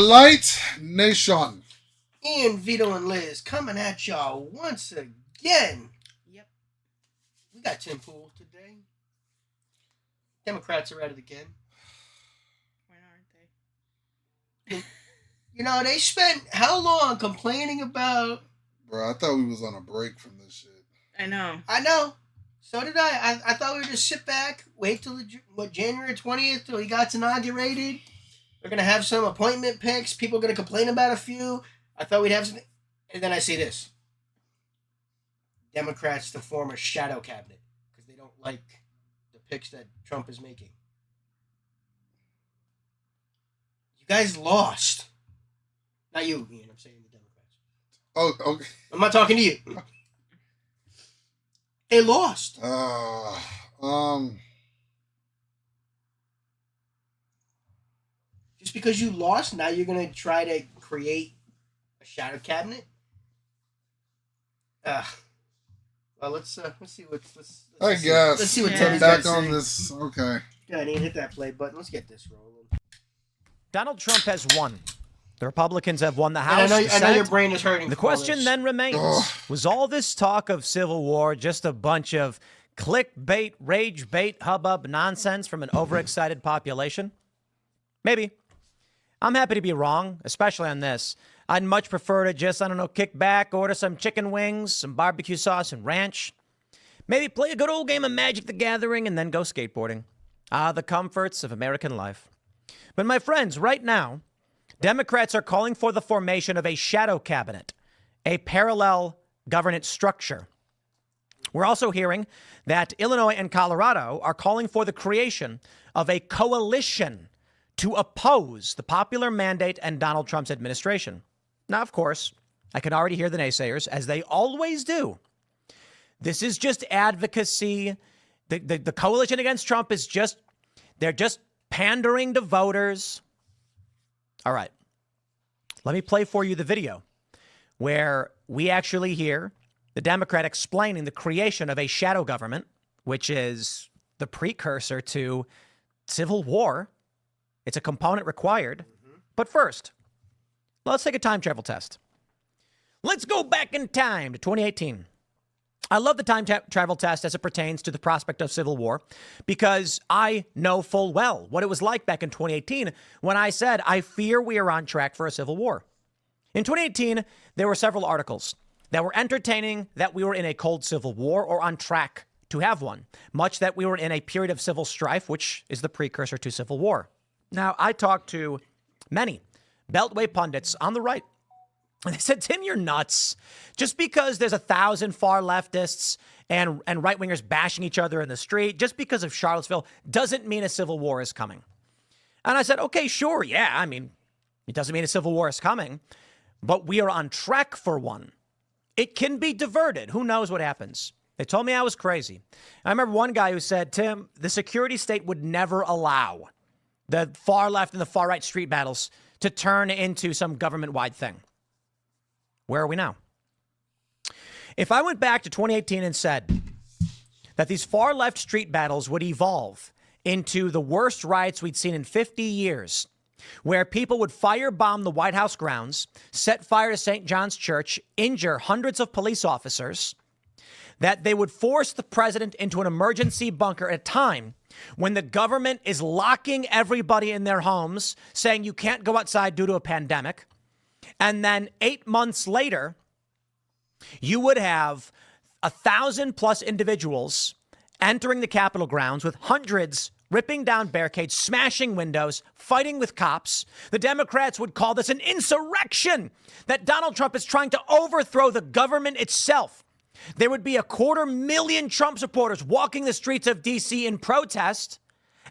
Blite Nation. Ian, Vito, and Liz coming at y'all once again. Yep. We got Tim Pool today. Democrats are at it again. Why aren't they? You know, they spent how long complaining about... Bro, I thought we was on a break from this shit. I know. I know. So did I. I thought we would just sit back, wait till January 20th till he got inaugurated. We're going to have some appointment picks. People are going to complain about a few. I thought we'd have some... And then I see this. Democrats to form a shadow cabinet because they don't like the picks that Trump is making. You guys lost. Not you, Ian. I'm saying the Democrats. Oh, okay. I'm not talking to you. They lost. Just because you lost, now you're going to try to create a shadow cabinet? Well, let's see what... I guess. Let's see what Yeah. Teddy's Back got to on say. this. Okay. Yeah, I need to hit that play button. Let's get this rolling. Donald Trump has won. The Republicans have won the And House. I the know Senate. your brain is hurting. The from all question this. then remains, Ugh. was all this talk of civil war just a bunch of clickbait, rage bait, hubbub nonsense from an overexcited population? Maybe. I'm happy to be wrong, especially on this. I'd much prefer to just, kick back, order some chicken wings, some barbecue sauce and ranch. Maybe play a good old game of Magic the Gathering and then go skateboarding. The comforts of American life. But my friends, right now, Democrats are calling for the formation of a shadow cabinet, a parallel governance structure. We're also hearing that Illinois and Colorado are calling for the creation of a coalition to oppose the popular mandate and Donald Trump's administration. Now, of course, I can already hear the naysayers, as they always do. This is just advocacy. The coalition against Trump is they're just pandering to voters. All right. Let me play for you the video where we actually hear the Democrat explaining the creation of a shadow government, which is the precursor to civil war. It's a component required. But first, let's take a time travel test. Let's go back in time to 2018. I love the time travel test as it pertains to the prospect of civil war because I know full well what it was like back in 2018 when I said, I fear we are on track for a civil war. In 2018, there were several articles that were entertaining that we were in a cold civil war or on track to have one, much that we were in a period of civil strife, which is the precursor to civil war. Now, I talked to many Beltway pundits on the right. And they said, Tim, you're nuts. Just because there's 1,000 far leftists and right-wingers bashing each other in the street, just because of Charlottesville, doesn't mean a civil war is coming. And I said, okay, sure, yeah. I mean, it doesn't mean a civil war is coming, but we are on track for one. It can be diverted. Who knows what happens? They told me I was crazy. I remember one guy who said, Tim, the security state would never allow the far left and the far right street battles to turn into some government-wide thing. Where are we now? If I went back to 2018 and said that these far left street battles would evolve into the worst riots we'd seen in 50 years, where people would firebomb the White House grounds, set fire to St. John's Church, injure hundreds of police officers, that they would force the president into an emergency bunker at a time when the government is locking everybody in their homes, saying you can't go outside due to a pandemic. And then 8 months later, you would have 1,000+ individuals entering the Capitol grounds with hundreds ripping down barricades, smashing windows, fighting with cops. The Democrats would call this an insurrection, that Donald Trump is trying to overthrow the government itself. There would be 250,000 Trump supporters walking the streets of D.C. in protest.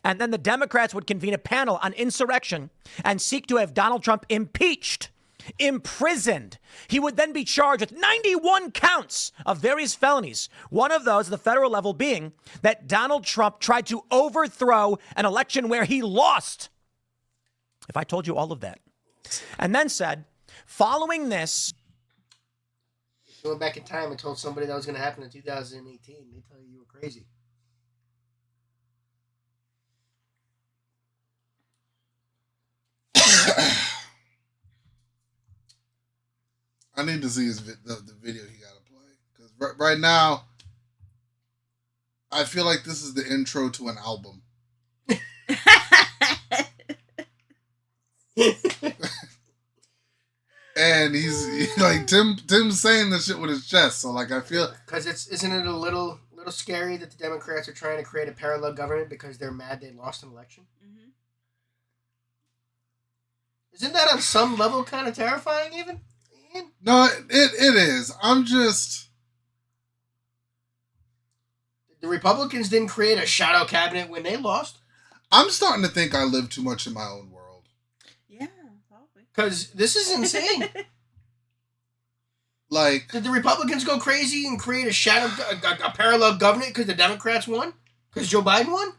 And then the Democrats would convene a panel on insurrection and seek to have Donald Trump impeached, imprisoned. He would then be charged with 91 counts of various felonies. One of those at the federal level being that Donald Trump tried to overthrow an election where he lost. If I told you all of that. And then said, following this. If you went back in time and told somebody that was going to happen in 2018, they tell you were crazy. I need to see the video he got to play. Because right now, I feel like this is the intro to an album. And he's like Tim's saying this shit with his chest, so like I feel because isn't it a little scary that the Democrats are trying to create a parallel government because they're mad they lost an election? Mm-hmm. Isn't that on some level kind of terrifying even? No, it is. I'm just the Republicans didn't create a shadow cabinet when they lost. I'm starting to think I live too much in my own world. Yeah, probably. Because this is insane. Like, did the Republicans go crazy and create a parallel government because the Democrats won? Because Joe Biden won?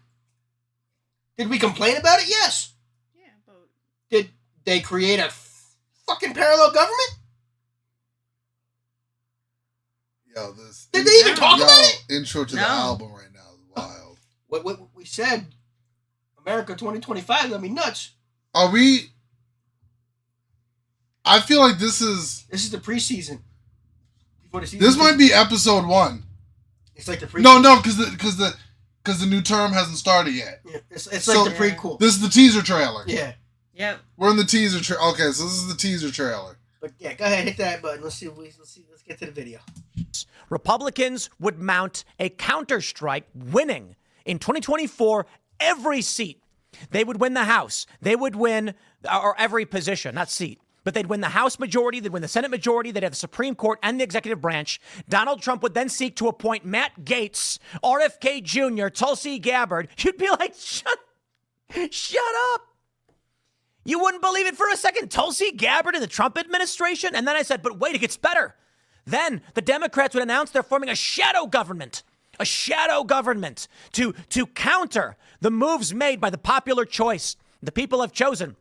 Did we complain about it? Yes. Yeah, but did they create a fucking parallel government? Yo, this did they even talk about it? Intro to the album right now is wild. What we said, America 2025 gonna be nuts. Are we? I feel like this is the preseason. Before the season. This might be episode 1. It's like the prequel. No, because the new term hasn't started yet. Yeah, it's like the prequel. This is the teaser trailer. Yeah. Yep. We're in the teaser trailer. Okay, so this is the teaser trailer. But yeah, go ahead, hit that button. Let's get to the video. Republicans would mount a counterstrike, winning in 2024 every seat. They would win the House. They would win or every position, not seat. But they'd win the House majority, they'd win the Senate majority, they'd have the Supreme Court and the executive branch. Donald Trump would then seek to appoint Matt Gaetz, RFK Jr., Tulsi Gabbard. You'd be like, shut up. You wouldn't believe it for a second. Tulsi Gabbard in the Trump administration? And then I said, but wait, it gets better. Then the Democrats would announce they're forming a shadow government to counter the moves made by the popular choice the people have chosen.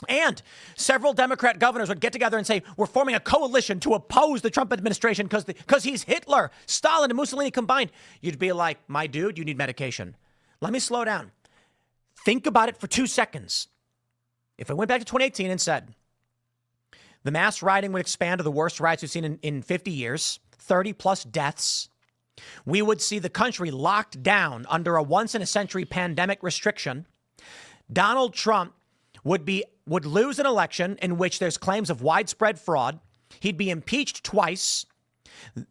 And several Democrat governors would get together and say, we're forming a coalition to oppose the Trump administration because he's Hitler, Stalin, and Mussolini combined. You'd be like, my dude, you need medication. Let me slow down. Think about it for 2 seconds. If I went back to 2018 and said, the mass rioting would expand to the worst riots we've seen in 50 years, 30 plus deaths, we would see the country locked down under a once-in-a-century pandemic restriction. Donald Trump would lose an election in which there's claims of widespread fraud. He'd be impeached twice.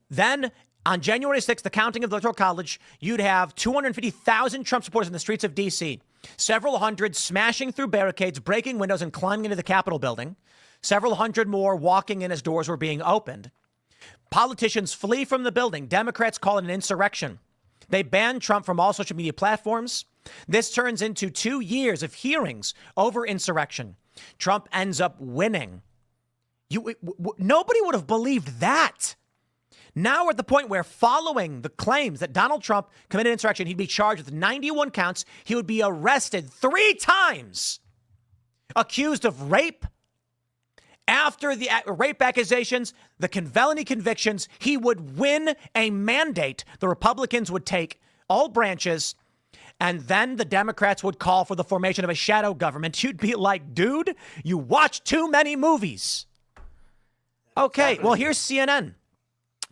Then on January 6th, the counting of the Electoral College, you'd have 250,000 Trump supporters in the streets of D.C., several hundred smashing through barricades, breaking windows, and climbing into the Capitol building. Several hundred more walking in as doors were being opened. Politicians flee from the building. Democrats call it an insurrection. They ban Trump from all social media platforms. This turns into 2 years of hearings over insurrection. Trump ends up winning. Nobody would have believed that. Now we're at the point where, following the claims that Donald Trump committed insurrection, he'd be charged with 91 counts. He would be arrested 3 times, accused of rape. After the rape accusations, the felony convictions, he would win a mandate. The Republicans would take all branches, and then the Democrats would call for the formation of a shadow government. You'd be like, dude, you watch too many movies. Okay, well, here's CNN.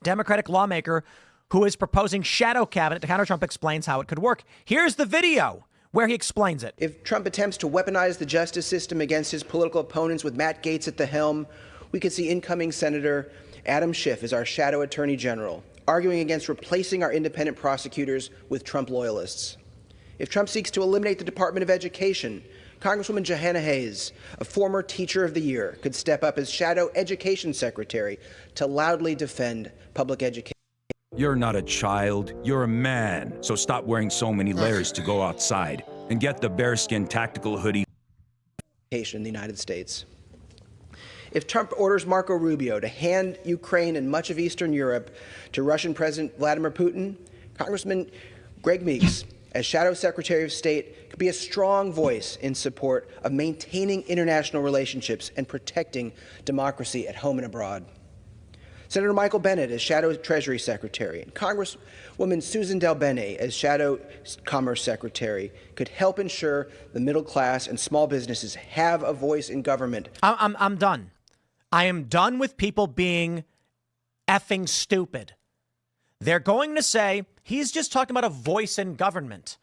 Democratic lawmaker who is proposing shadow cabinet to counter Trump explains how it could work. Here's the video where he explains it. If Trump attempts to weaponize the justice system against his political opponents with Matt Gaetz at the helm, we could see incoming Senator Adam Schiff as our shadow attorney general, arguing against replacing our independent prosecutors with Trump loyalists. If Trump seeks to eliminate the Department of Education, Congresswoman Johanna Hayes, a former Teacher of the Year, could step up as shadow education secretary to loudly defend public education. You're not a child, you're a man. So stop wearing so many layers to go outside and get the bearskin tactical hoodie In the United States. If Trump orders Marco Rubio to hand Ukraine and much of Eastern Europe to Russian President Vladimir Putin, Congressman Greg Meeks, as Shadow Secretary of State, could be a strong voice in support of maintaining international relationships and protecting democracy at home and abroad. Senator Michael Bennet as Shadow Treasury Secretary and Congresswoman Susan DelBene as Shadow Commerce Secretary could help ensure the middle class and small businesses have a voice in government. I'm done. I am done with people being effing stupid. They're going to say, he's just talking about a voice in government.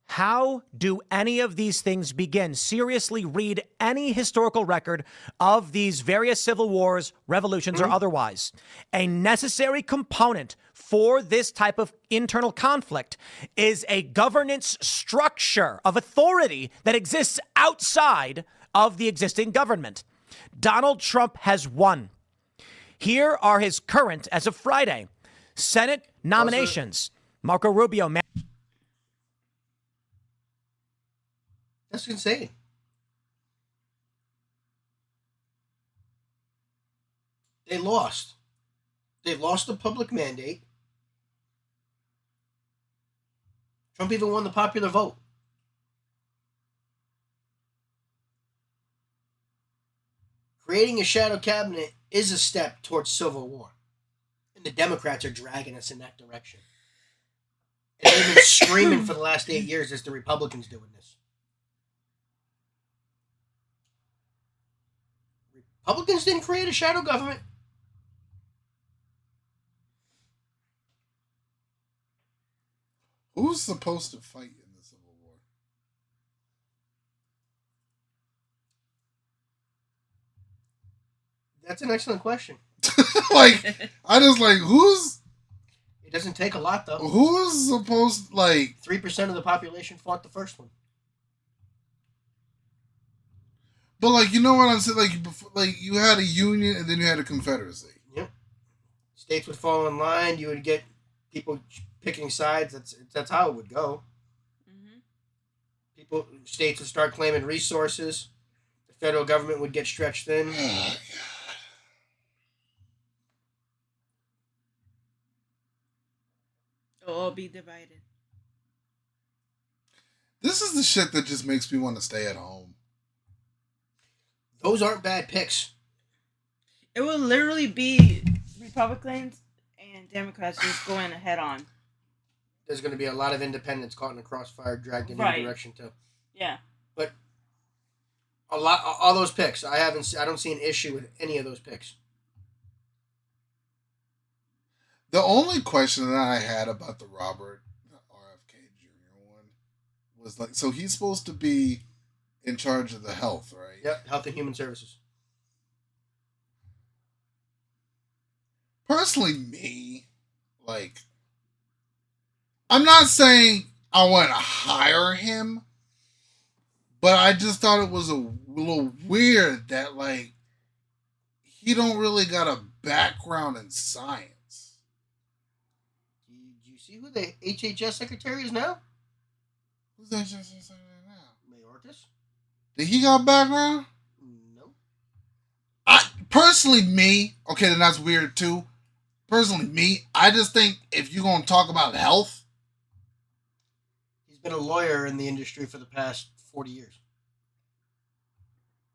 How do any of these things begin? Seriously, read any historical record of these various civil wars, revolutions, or otherwise. A necessary component for this type of internal conflict is a governance structure of authority that exists outside of the existing government. Donald Trump has won. Here are his current, as of Friday, Senate nominations. Marco Rubio. That's insane. They lost. They lost the public mandate. Trump even won the popular vote. Creating a shadow cabinet is a step towards civil war. And the Democrats are dragging us in that direction. And they've been screaming for the last 8 years as the Republicans doing this. Republicans didn't create a shadow government. Who's supposed to fight in the Civil War? That's an excellent question. Like, I just like, who's... It doesn't take a lot, though. Who's supposed, like... 3% of the population fought the first one. But, like, you know what I'm saying? Like, you had a union and then you had a confederacy. Yep. States would fall in line. You would get people picking sides. That's how it would go. Mm-hmm. States would start claiming resources. The federal government would get stretched thin. Oh, It'll all be divided. This is the shit that just makes me want to stay at home. Those aren't bad picks. It will literally be Republicans and Democrats just going head on. There's going to be a lot of independents caught in the crossfire, dragged in any direction too. Yeah. But all those picks, I don't see an issue with any of those picks. The only question that I had about the Robert RFK Jr. one was like, so he's supposed to be in charge of the health, right? Yep, Health and Human Services. Personally, me, like, I'm not saying I want to hire him, but I just thought it was a little weird that, like, he don't really got a background in science. Do you see who the HHS secretary is now? Who's the HHS secretary now? Mayorkas? Did he got a background? No. Personally, me, okay, then that's weird too. Personally, me, I just think if you're going to talk about health. He's been a lawyer in the industry for the past 40 years.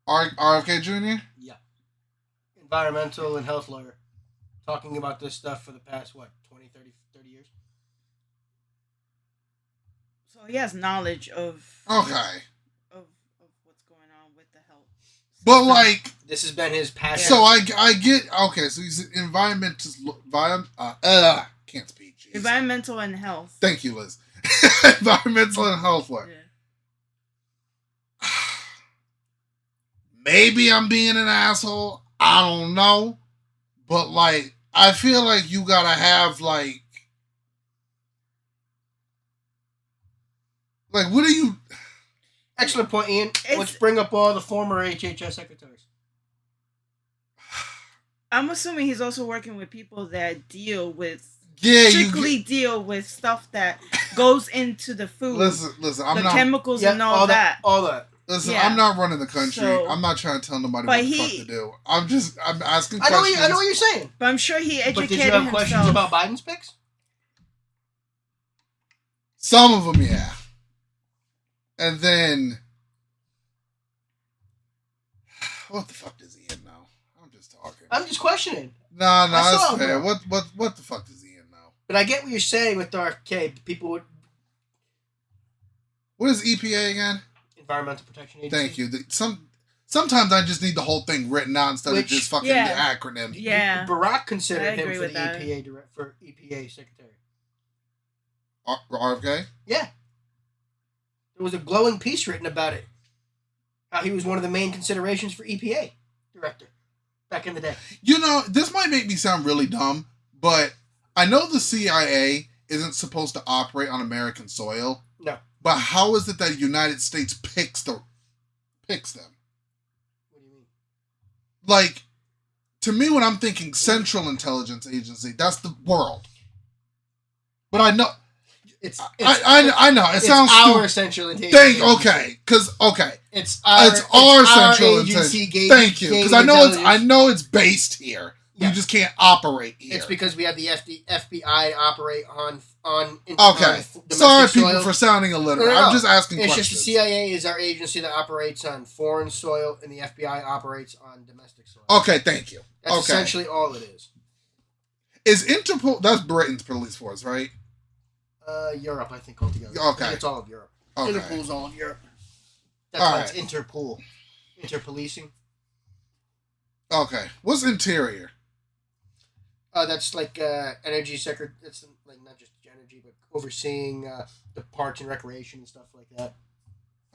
RFK Jr.? Yeah. Environmental and health lawyer. Talking about this stuff for the past, 20, 30 years? So he has knowledge of Okay. of what's going on with the health. But, like... This has been his passion. So I get... Okay, so he's an environmental... can't speak. Geez. Environmental and health. Thank you, Liz. Environmental and health lawyer. Yeah. Maybe I'm being an asshole. I don't know. But, like, I feel like you gotta have, like... Like, what are you... Excellent point, Ian. Let's bring up all the former HHS secretaries. I'm assuming he's also working with people that deal with... strictly deal with stuff that goes into the food. Listen, I'm the not... chemicals and all that. All that. Listen, Yeah. I'm not running the country. So, I'm not trying to tell nobody what the fuck to do. I'm asking questions. I know what you're saying. But I'm sure he educated But did you have questions about Biden's picks? Some of them, yeah. And then... What the fuck is he in now? I'm just talking. I'm just questioning. Nah, That's that's all, fair. bro. What the fuck is he in now? But I get what you're saying with the RFK. People would... What is EPA again? Environmental Protection Agency. Thank you. Some Sometimes I just need the whole thing written out instead of just fucking the acronym. Yeah. Barack considered him agree for with the that. EPA secretary. RFK? Yeah. There was a glowing piece written about it. How he was one of the main considerations for EPA director back in the day. You know, this might make me sound really dumb, but I know the CIA isn't supposed to operate on American soil. No. But how is it that the United States picks them? What do you mean? Like, to me, when I'm thinking Central Intelligence Agency, that's the world. But I know... I know. It sounds our stupid. Central Intelligence. Okay. It's our Central agency. Intelligence. Thank you, because I know it's based here. Yeah. You just can't operate here. It's because we have the FBI operate on Okay. domestic Sorry, people, soil. for sounding illiterate. No. I'm just asking It's questions. just the CIA is our agency that operates on foreign soil, and the FBI operates on domestic soil. Okay, thank you. That's Okay. essentially all it is. Is Interpol... That's Britain's police force, right? Europe, I think, altogether. Okay. I think it's all of Europe. Okay. Interpol's all of Europe. That's All why right. it's Interpol. Interpolicing. Okay. What's interior? That's like energy secretary. That's like not just energy, but overseeing the parks and recreation and stuff like that.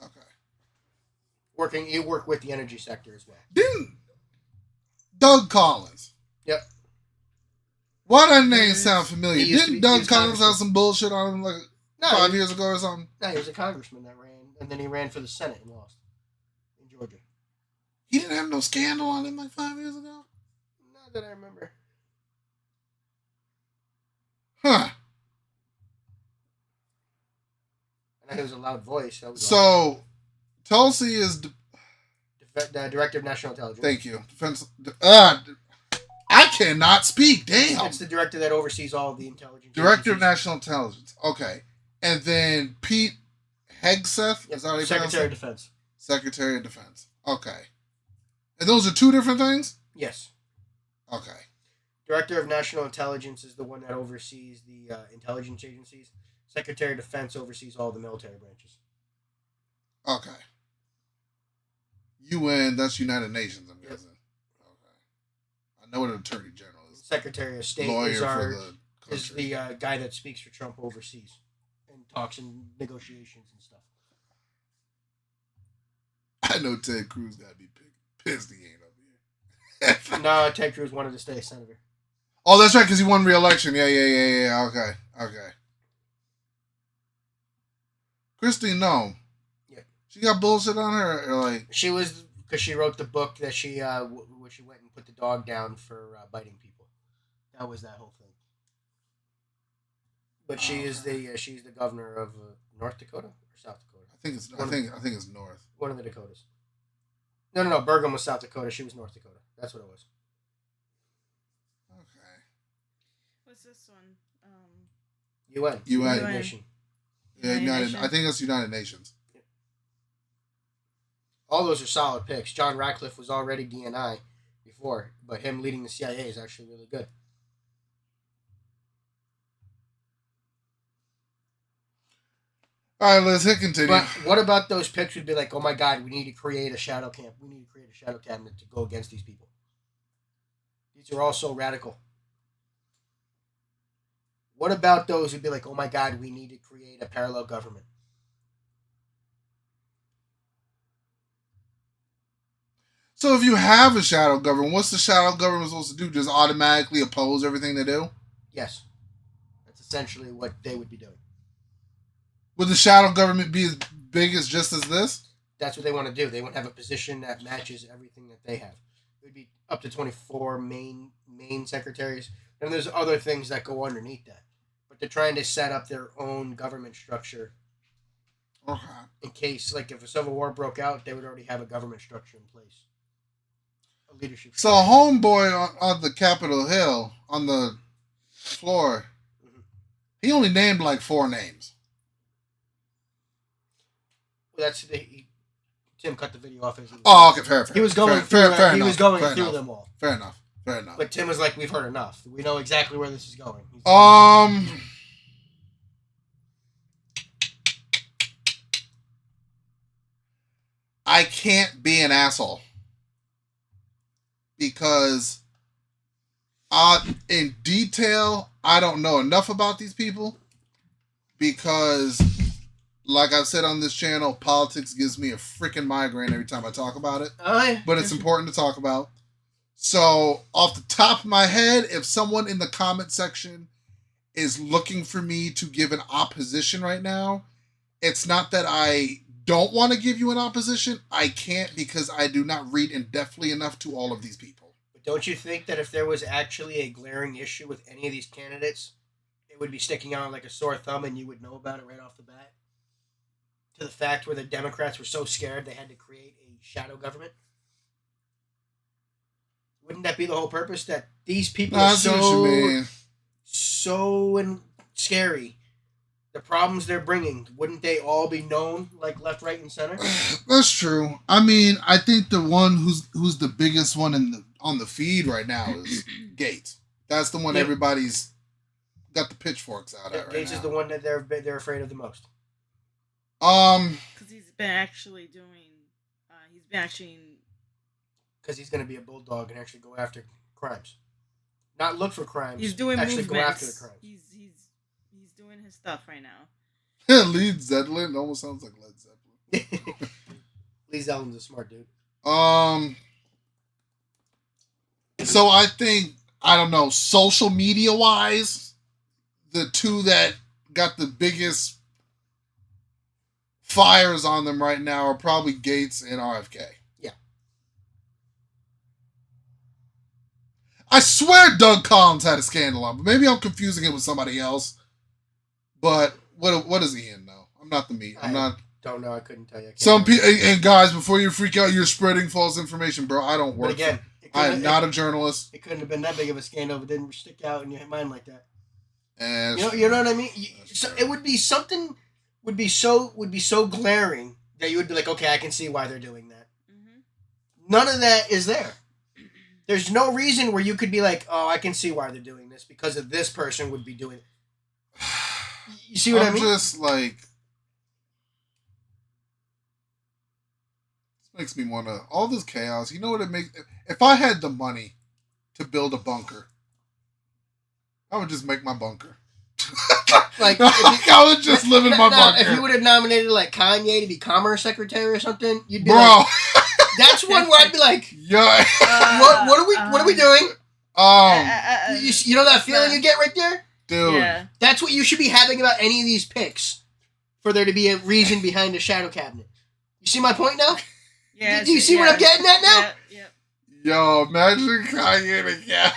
Okay. You work with the energy sector as well. Didn't Doug Collins? Yep. Why that name sound familiar? He used to Didn't be- he Doug was Collins congressman. have some bullshit on him like No, 5 he- years ago or something? No, he was a congressman that ran, and then he ran for the Senate and lost in Georgia. He didn't have no scandal on him like 5 years ago? Not that I remember. Huh. I know he was a loud voice. That was So, Tulsi is... the director of national intelligence. Thank you. Defense... I cannot speak. Damn. It's the director that oversees all of the intelligence. Director of agencies. National Intelligence. Okay. And then Pete Hegseth? Yep. Is that how you pronounce Secretary it? of Defense. Secretary of Defense. Okay. And those are two different things? Yes. Okay. Director of National Intelligence is the one that oversees the intelligence agencies. Secretary of Defense oversees all the military branches. Okay. UN, that's United Nations, I'm guessing. Okay. I know what an Attorney General is. Secretary of State Lawyer is for the country. guy that speaks for Trump overseas and talks in negotiations and stuff. I know Ted Cruz got to be pissed he ain't up here. No, Ted Cruz wanted to stay senator. Oh, that's right, because he won re-election. Yeah. Okay. Christine, no. Yeah. She got bullshit on her, or like... She was, because she wrote the book that she where she went and put the dog down for biting people. That was that whole thing. But she's the governor of North Dakota or South Dakota. I think it's North. One of the Dakotas. No. Bergen was South Dakota. She was North Dakota. That's what it was. Okay. What's this one? UN. UN. Nation. Yeah, United United. Nations. I think it's United Nations. All those are solid picks. John Ratcliffe was already DNI before, but him leading the CIA is actually really good. All right, let's hit continue. But what about those picks would be like, oh my God, we need to create a shadow camp. We need to create a shadow cabinet to go against these people. These are all so radical. What about those who'd be like, oh my God, we need to create a parallel government? So if you have a shadow government, what's the shadow government supposed to do? Just automatically oppose everything they do? Yes. That's essentially what they would be doing. Would the shadow government be as big as just as this? That's what they want to do. They want to have a position that matches everything that they have. It would be up to 24 main secretaries. And there's other things that go underneath that. But they're trying to set up their own government structure Okay. in case, like, if a civil war broke out, they would already have a government structure in place. A leadership So structure. homeboy on the Capitol Hill, on the floor, he only named like 4 names. Well, Tim cut the video off as Oh, okay, fair. he was going fair through enough. them all. Fair enough. But Tim was like, we've heard enough. We know exactly where this is going. I can't be an asshole because in detail, I don't know enough about these people because, like I've said on this channel, politics gives me a freaking migraine every time I talk about it. But it's important to talk about. So, off the top of my head, if someone in the comment section is looking for me to give an opposition right now, it's not that I don't want to give you an opposition. I can't because I do not read in-depthly enough to all of these people. But don't you think that if there was actually a glaring issue with any of these candidates, it would be sticking out like a sore thumb and you would know about it right off the bat? To the fact where the Democrats were so scared they had to create a shadow government? Wouldn't that be the whole purpose? That these people are so scary. The problems they're bringing, wouldn't they all be known, like left, right, and center? That's true. I mean, I think the one who's the biggest one on the feed right now is Gates. That's the one everybody's got the pitchforks out at right Gates now. is the one that they're afraid of the most. Because he's been actually Because he's going to be a bulldog and actually go after crimes. Not look for crimes. He's doing actually movements. Go after the crimes. He's doing his stuff right now. Lead Zeppelin almost sounds like Led Zeppelin. Lee Zepplin's a smart dude. So I think, I don't know, social media wise, the two that got the biggest fires on them right now are probably Gates and RFK. Yeah. I swear Doug Collins had a scandal on, but maybe I'm confusing it with somebody else. But what is he in though? I'm not the meat. I'm not. Don't know. I couldn't tell you. Some people and guys, before you freak out, you're spreading false information, bro. I don't work. But again, I am not a journalist. It couldn't have been that big of a scandal if it didn't stick out in your mind like that. And you know what I mean? So it would be something would be so glaring that you would be like, okay, I can see why they're doing that. Mm-hmm. None of that is there. There's no reason where you could be like, oh, I can see why they're doing this because of this person would be doing it. You see what I mean? I'm just like, this makes me want to, all this chaos, you know what it makes, if I had the money to build a bunker, I would just make my bunker. Like, I would just live in my bunker. If you would have nominated like Kanye to be Commerce Secretary or something, you'd be bro. Like, that's one where I'd be like, yeah. What are we doing? You know that feeling you get right there? Dude. Yeah. That's what you should be having about any of these picks for there to be a reason behind the shadow cabinet. You see my point now? Yeah. Do you see what I'm getting at now? Yeah. Yo, imagine Kanye again.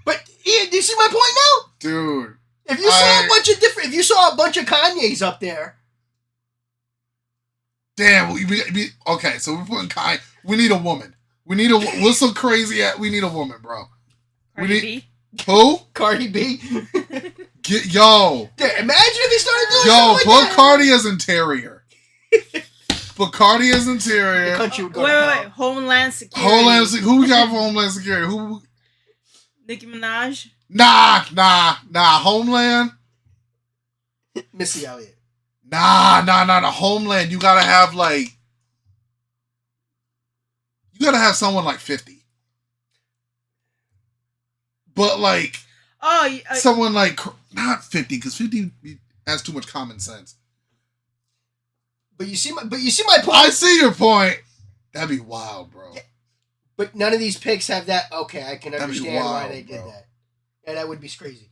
But Ian, do you see my point now? Dude. If you saw a bunch of Kanyes up there. Damn, okay, so we're putting Kanye. We need a woman. What's so crazy at? We need a woman, bro. Cardi B? Who? Cardi B. Yo. Dude, imagine if he started doing Yo, something put like that. Cardi as interior. Put Cardi as interior. The country would go Wait. to hell. Homeland Security. Who we got for Homeland Security? Who? Nicki Minaj? Nah. Homeland? Missy Elliott. Nah. The Homeland, you gotta have someone like 50. But someone like, not 50, because 50 has too much common sense. But you see my point. I see your point. That'd be wild, bro. Yeah. But none of these picks have that. Okay, I can That'd be understand why wild, they did bro. that. Yeah, that would be crazy.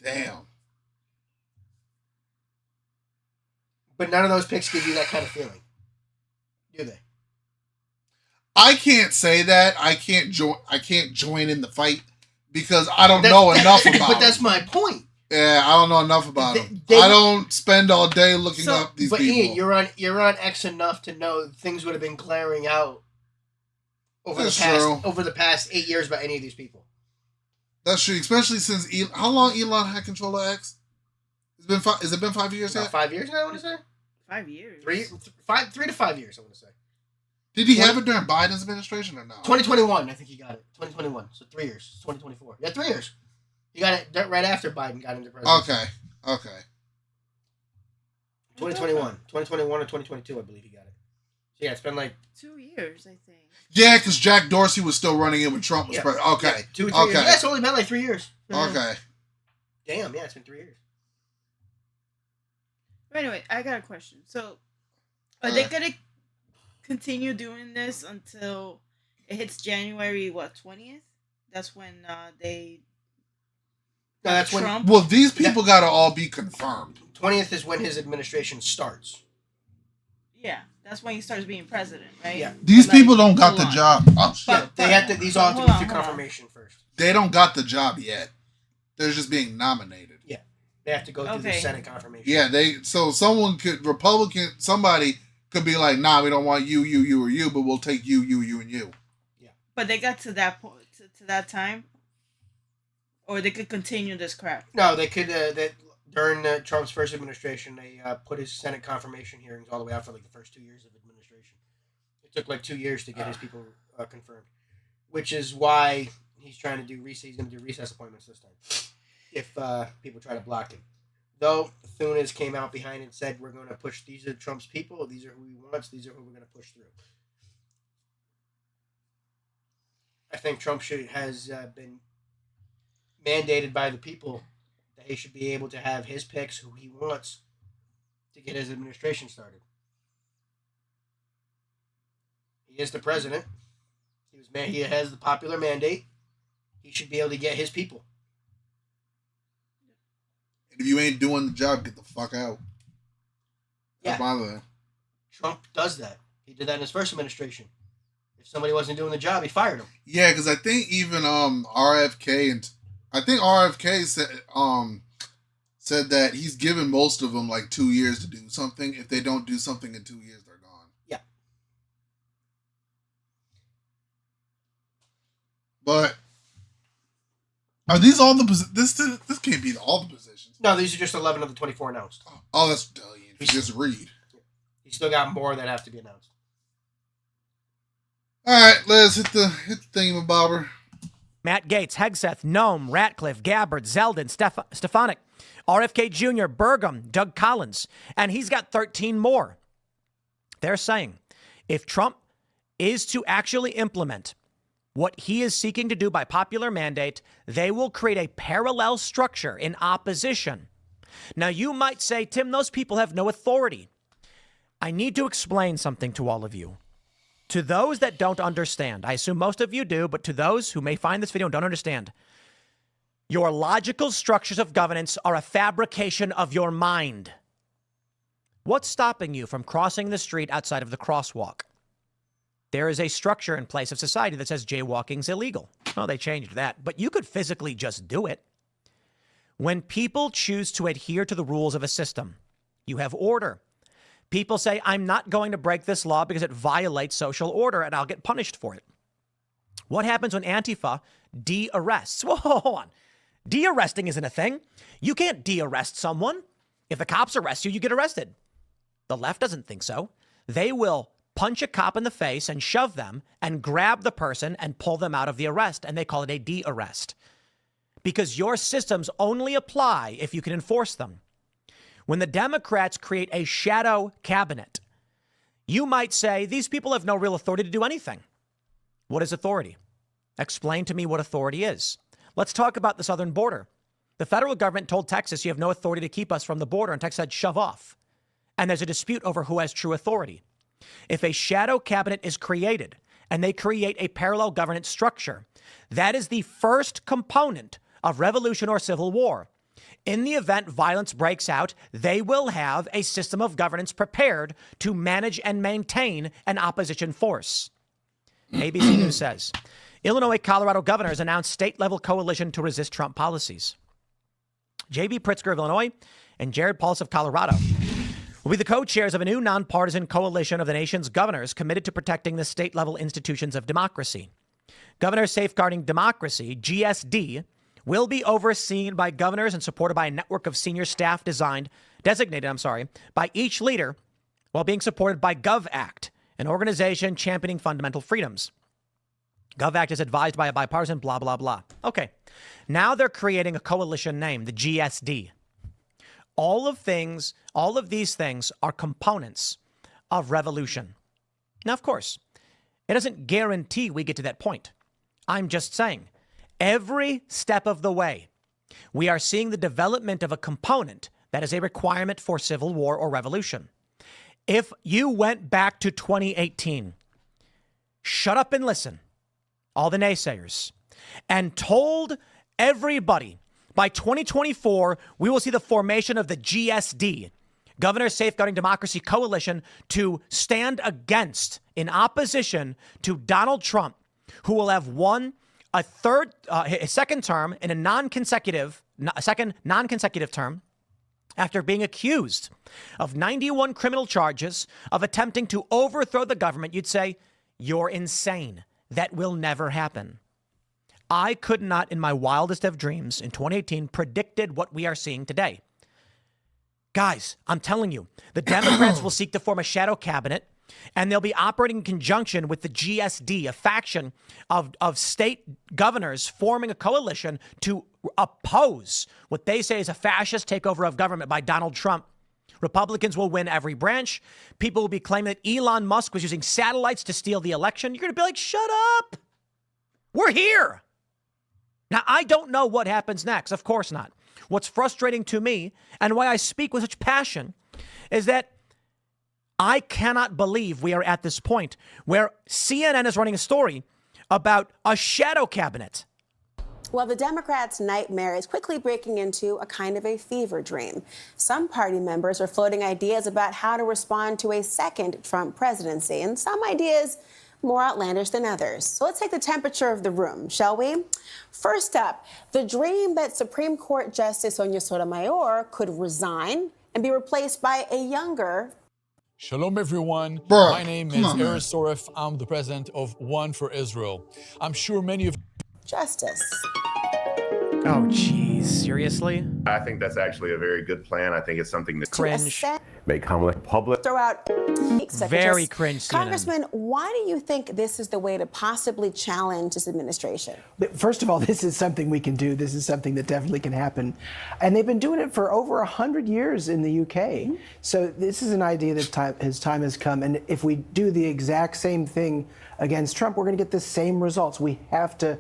Damn. But none of those picks give you that kind of feeling, do they? I can't say that. I can't join in the fight because I don't know enough about But that's them. my point. Yeah, I don't know enough about them. I don't spend all day looking up these but people. Ian, you're on X enough to know things would have been glaring out over the past 8 years about any of these people. That's true, especially since how long Elon had control of X? Has it been 5 years About yet? 5 years now, I want to say. 5 years. 3 to 5 years, I want to say. Did he have it during Biden's administration or no? 2021, I think he got it. 2021, so 3 years. 2024. Yeah, 3 years. He got it right after Biden got into presidency. Okay. 2021. 2021 or 2022, I believe he got it. So yeah, it's been like 2 years, I think. Yeah, because Jack Dorsey was still running it when Trump was president. Okay. Yeah, 2 or 3 years. Yeah, it's only been like 3 years. Okay. Damn, yeah, it's been 3 years. But anyway, I got a question. So, are they gonna continue doing this until it hits January 20th? That's when they. No, that's when. Trump. Well, these people got to all be confirmed. 20th is when his administration starts. Yeah, that's when he starts being president, right? Yeah. These Like, people don't got hold the on. job. Oh, shit. Yeah, they have to. These all have to Hold go on, through hold on. confirmation first. They don't got the job yet. They're just being nominated. Yeah, they have to go through the Okay. Senate confirmation. Yeah, so someone could, somebody could be like, nah, we don't want you, or you, but we'll take you, and you. But they got to that point, to that time, or they could continue this crap. No, they could. During Trump's first administration, they put his Senate confirmation hearings all the way out for like the first 2 years of administration. It took like 2 years to get his people confirmed, which is why he's trying to do he's going to do recess appointments this time. If people try to block him, though, Thunes came out behind and said, "We're going to push. These are Trump's people. These are who he wants. These are who we're going to push through." I think Trump has been mandated by the people that he should be able to have his picks, who he wants, to get his administration started. He is the president. He has the popular mandate. He should be able to get his people. And if you ain't doing the job, get the fuck out. Yeah. That's my thing. Trump does that. He did that in his first administration. If somebody wasn't doing the job, he fired him. Yeah, because I think even RFK said that he's given most of them like 2 years to do something. If they don't do something in 2 years, they're gone. Yeah. But are these all the this can't be all the positions? No, these are just 11 of the 24 announced. Oh, that's brilliant. You just read. He's still got more that have to be announced. All right, let's hit the thingamabobber. Matt Gaetz, Hegseth, Nome, Ratcliffe, Gabbard, Zeldin, Stefanik, RFK Jr., Burgum, Doug Collins, and he's got 13 more. They're saying if Trump is to actually implement what he is seeking to do by popular mandate, they will create a parallel structure in opposition. Now, you might say, Tim, those people have no authority. I need to explain something to all of you. To those that don't understand, I assume most of you do, but to those who may find this video and don't understand, your logical structures of governance are a fabrication of your mind. What's stopping you from crossing the street outside of the crosswalk? There is a structure in place of society that says jaywalking's illegal. Oh, they changed that, but you could physically just do it. When people choose to adhere to the rules of a system, you have order. People say, I'm not going to break this law because it violates social order and I'll get punished for it. What happens when Antifa de-arrests? Whoa, hold on. De-arresting isn't a thing. You can't de-arrest someone. If the cops arrest you, you get arrested. The left doesn't think so. They will punch a cop in the face and shove them and grab the person and pull them out of the arrest, and they call it a de-arrest. Because your systems only apply if you can enforce them. When the Democrats create a shadow cabinet, you might say, these people have no real authority to do anything. What is authority? Explain to me what authority is. Let's talk about the southern border. The federal government told Texas, you have no authority to keep us from the border, and Texas said, shove off. And there's a dispute over who has true authority. If a shadow cabinet is created and they create a parallel governance structure, that is the first component of revolution or civil war. In the event violence breaks out, they will have a system of governance prepared to manage and maintain an opposition force. ABC News says, Illinois, Colorado governors announced state-level coalition to resist Trump policies. J.B. Pritzker of Illinois and Jared Polis of Colorado will be the co-chairs of a new nonpartisan coalition of the nation's governors committed to protecting the state-level institutions of democracy. Governors Safeguarding Democracy, GSD, will be overseen by governors and supported by a network of senior staff designated by each leader, while being supported by GovAct, an organization championing fundamental freedoms. GovAct is advised by a bipartisan blah, blah, blah. Okay. Now they're creating a coalition name, the GSD. All of these things are components of revolution. Now, of course, it doesn't guarantee we get to that point. I'm just saying, every step of the way, we are seeing the development of a component that is a requirement for civil war or revolution. If you went back to 2018, shut up and listen, all the naysayers, and told everybody by 2024, we will see the formation of the GSD, Governors Safeguarding Democracy Coalition, to stand against, in opposition to Donald Trump, who will have won a second term in a second non-consecutive term, after being accused of 91 criminal charges of attempting to overthrow the government. You'd say, you're insane. That will never happen. I could not, in my wildest of dreams in 2018, predicted what we are seeing today. Guys, I'm telling you, the Democrats will seek to form a shadow cabinet, and they'll be operating in conjunction with the GSD, a faction of state governors forming a coalition to oppose what they say is a fascist takeover of government by Donald Trump. Republicans will win every branch. People will be claiming that Elon Musk was using satellites to steal the election. You're going to be like, shut up. We're here. Now, I don't know what happens next. Of course not. What's frustrating to me, and why I speak with such passion, is that I cannot believe we are at this point where CNN is running a story about a shadow cabinet. Well, the Democrats' nightmare is quickly breaking into a kind of a fever dream. Some party members are floating ideas about how to respond to a second Trump presidency, and some ideas more outlandish than others. So let's take the temperature of the room, shall we? First up, the dream that Supreme Court Justice Sonia Sotomayor could resign and be replaced by a younger. Shalom, everyone. Bro, my name is Eris Soref. I'm the president of One for Israel. I'm sure many of Justice. Oh, geez. Seriously? I think that's actually a very good plan. I think it's something that Cringe. make comment public. Throw out Very cringe, CNN. Congressman, why do you think this is the way to possibly challenge this administration? First of all, this is something we can do. This is something that definitely can happen. And they've been doing it for over 100 years in the UK. Mm-hmm. So this is an idea that his time has come. And if we do the exact same thing against Trump, we're going to get the same results. We have to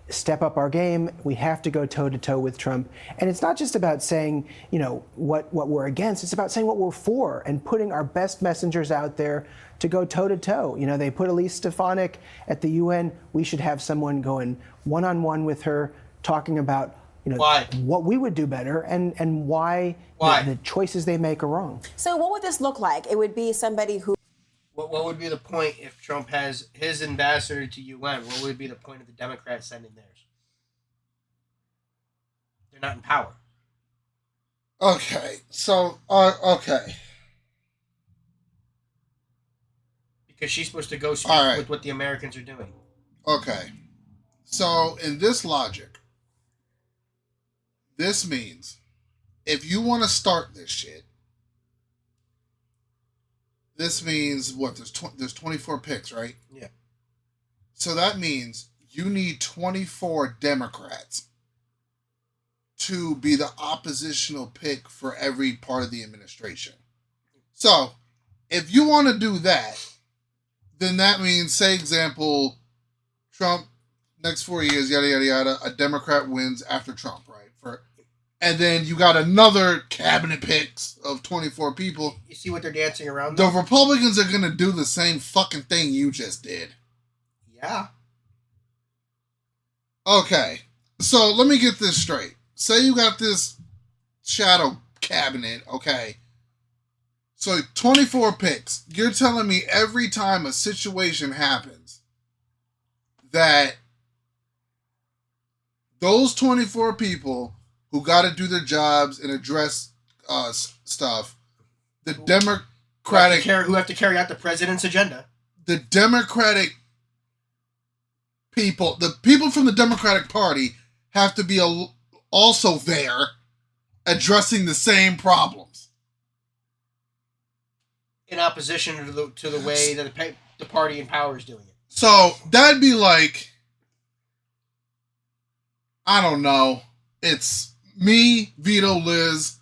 step up our game. We have to go toe-to-toe with Trump. And it's not just about saying, what we're against. It's about saying what we're for and putting our best messengers out there to go toe-to-toe. They put Elise Stefanik at the UN. We should have someone going one-on-one with her, talking about why? What we would do better and why? The choices they make are wrong. So what would this look like? It would be somebody who... What would be the point if Trump has his ambassador to UN? What would be the point of the Democrats sending theirs? They're not in power. Okay, so, okay. Because she's supposed to go speak with what the Americans are doing. Okay. So, in this logic, this means if you want to start this shit, this means what? There's 24 picks, right? Yeah. So that means you need 24 Democrats to be the oppositional pick for every part of the administration. So, if you want to do that, then that means, say, example, Trump, next 4 years, yada, yada, yada, a Democrat wins after Trump, right? And then you got another cabinet picks of 24 people. You see what they're dancing around? The Republicans are going to do the same fucking thing you just did. Yeah. Okay. So let me get this straight. Say you got this shadow cabinet, okay? So 24 picks. You're telling me every time a situation happens that those 24 people who got to do their jobs and address stuff, the Democratic... Who have to carry out the president's agenda. The Democratic people, the people from the Democratic Party have to be also there addressing the same problems. In opposition to the way that the party in power is doing it. So that'd be like, I don't know, it's me, Vito, Liz,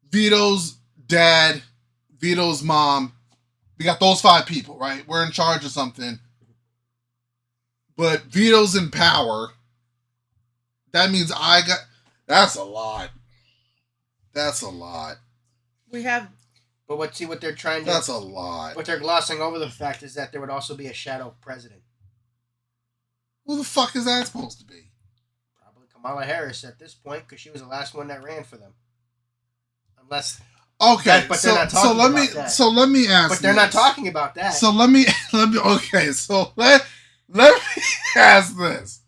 Vito's dad, Vito's mom. We got those 5 people, right? We're in charge of something. But Vito's in power. That means that's a lot. That's a lot. We have... But what they're trying to... That's a lot. What they're glossing over the fact is that there would also be a shadow president. Who the fuck is that supposed to be? Probably Kamala Harris at this point, because she was the last one that ran for them. Unless... Okay, but they're not talking about that. So let me ask. But they're not talking about that. So let me. Okay, so let me ask this.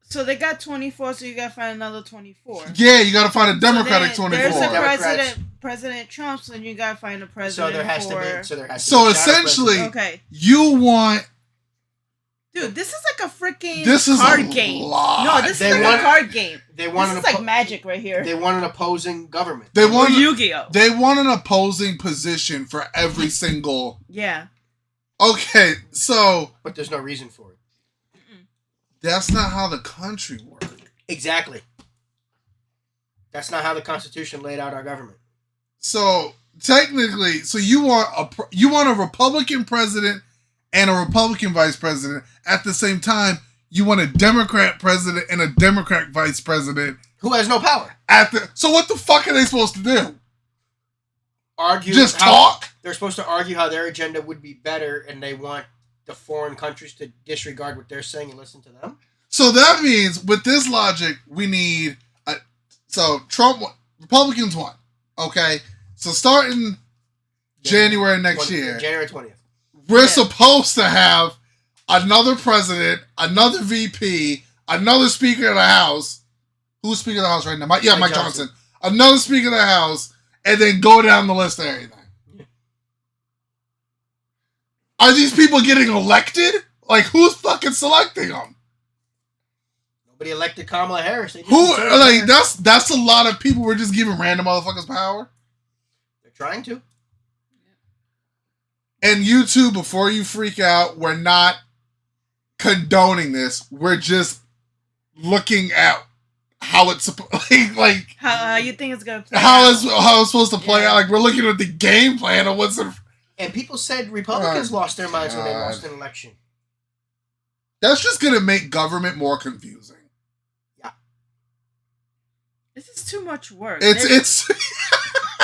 So they got 24, so you gotta find another 24. Yeah, you gotta find a Democratic 24. There's a President Trump, so you gotta find a president. So there has to be. So essentially, okay, you want. Dude, this is like a freaking card game. Lot. No, this is like a card game. This is like magic right here. They want an opposing government. They want Yu-Gi-Oh. They want an opposing position for every single. Yeah. Okay, so. But there's no reason for it. That's not how the country works. Exactly. That's not how the Constitution laid out our government. So technically, you want a Republican president and a Republican vice president. At the same time, you want a Democrat president and a Democrat vice president who has no power. So what the fuck are they supposed to do? Argue. Just talk? They're supposed to argue how their agenda would be better, and they want the foreign countries to disregard what they're saying and listen to them. So that means, with this logic, we need... So Republicans won. Okay? So starting January next year... January 20th. We're supposed to have another president, another VP, another Speaker of the House. Who's Speaker of the House right now? Mike Johnson. Another Speaker of the House, and then go down the list of everything. Yeah. Are these people getting elected? Like, who's fucking selecting them? Nobody elected Kamala Harris. That's a lot of people. We're just giving random motherfuckers power. They're trying to. And you two, before you freak out, we're not condoning this. We're just looking at how it's like how you think it's gonna play. How it's supposed to play out. Like, we're looking at the game plan of what's. And people said Republicans lost their minds when they lost an election. That's just gonna make government more confusing. Yeah. This is too much work. It's.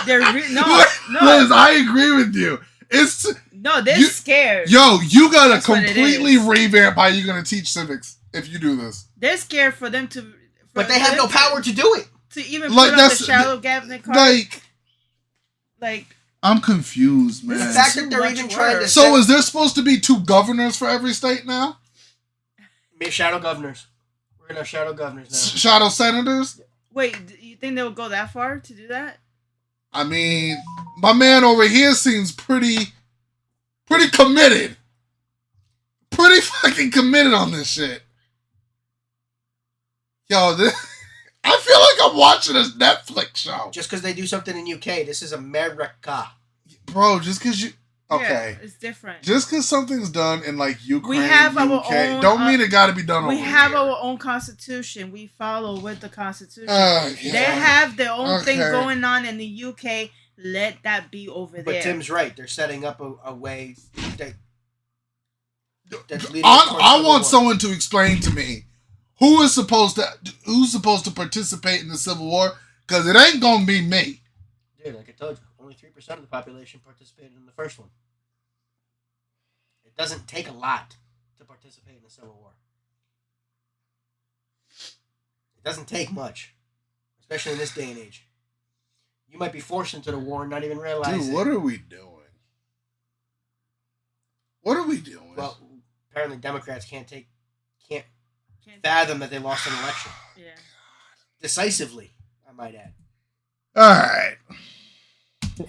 No. Liz, I agree with you. They're scared. Yo, you gotta completely revamp how you're gonna teach civics if you do this. They're scared for them to... But they have no power to do it. To even put up the shallow cabinet card. Like... I'm confused, man. The fact that they're even trying to... So is there supposed to be 2 governors for every state now? Shadow governors. We're gonna have shadow governors now. Shadow senators? Wait, you think they will go that far to do that? I mean, my man over here seems pretty committed. Pretty fucking committed on this shit. Yo, I feel like I'm watching a Netflix show. Just because they do something in UK, this is America. Bro, just because you... Okay. Yeah, it's different. Just because something's done in, like, Ukraine, we have UK, our own, don't mean it got to be done over here. We have our own constitution. We follow with the constitution. Yeah. They have their own thing going on in the UK. Let that be over there. But Tim's right. They're setting up a way that's leading I want someone to explain to me who's supposed to participate in the Civil War, because it ain't gonna be me. Dude, like I told you, only 3% of the population participated in the first one. It doesn't take a lot to participate in the Civil War. It doesn't take much, especially in this day and age. You might be forced into the war and not even realize it. Dude, what are we doing? What are we doing? Well, apparently Democrats can't fathom that they lost an election. Yeah. Decisively, I might add. All right.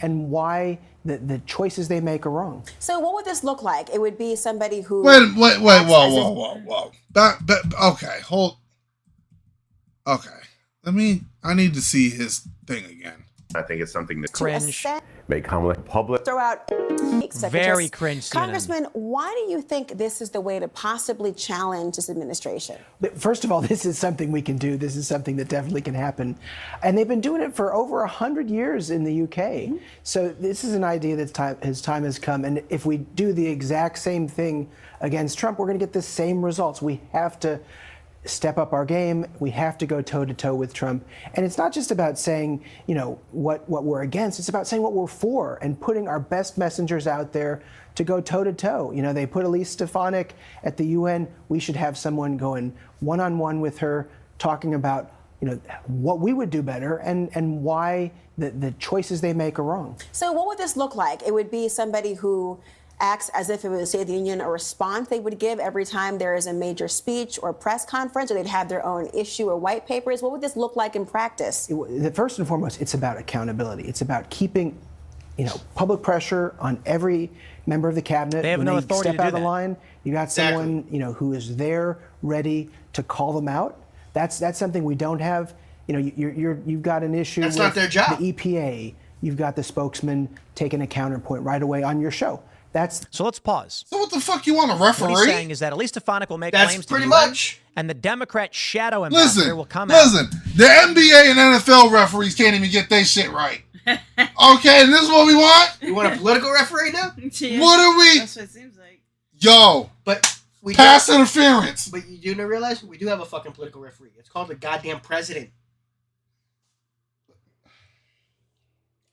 And why the choices they make are wrong. So what would this look like? It would be somebody who... Wait, whoa. Okay, hold... Okay. I need to see his thing again. I think it's something that Cringe. make Kamala public. Throw out Very cringe, CNN. Congressman, why do you think this is the way to possibly challenge this administration? First of all, this is something we can do. This is something that definitely can happen. And they've been doing it for over 100 years in the UK. So this is an idea that his time has come. And if we do the exact same thing against Trump, we're going to get the same results. We have to step up our game. We have to go toe-to-toe with Trump. And it's not just about saying, what we're against. It's about saying what we're for and putting our best messengers out there to go toe-to-toe. They put Elise Stefanik at the UN. We should have someone going one-on-one with her, talking about, what we would do better and why the choices they make are wrong. So what would this look like? It would be somebody who acts as if it was, State of the Union, a response they would give every time there is a major speech or press conference, or they'd have their own issue or white papers. What would this look like in practice? First and foremost, it's about accountability. It's about keeping, public pressure on every member of the cabinet. They have no authority step to do out of the that. line. You got someone, who is there, ready to call them out. That's something we don't have. You've got an issue That's with not their job. the EPA. You've got the spokesman taking a counterpoint right away on your show. So let's pause. So what the fuck you want, a referee? What he's saying is that Elise Stefanik will make That's claims pretty to the UN, much. and the Democrat shadow ambassador will come out. Listen, the NBA and NFL referees can't even get their shit right. Okay, and this is what we want? You want a political referee now? What are we? That's what it seems like. Yo, But we pass do, interference. But you do not realize we do have a fucking political referee. It's called the goddamn president.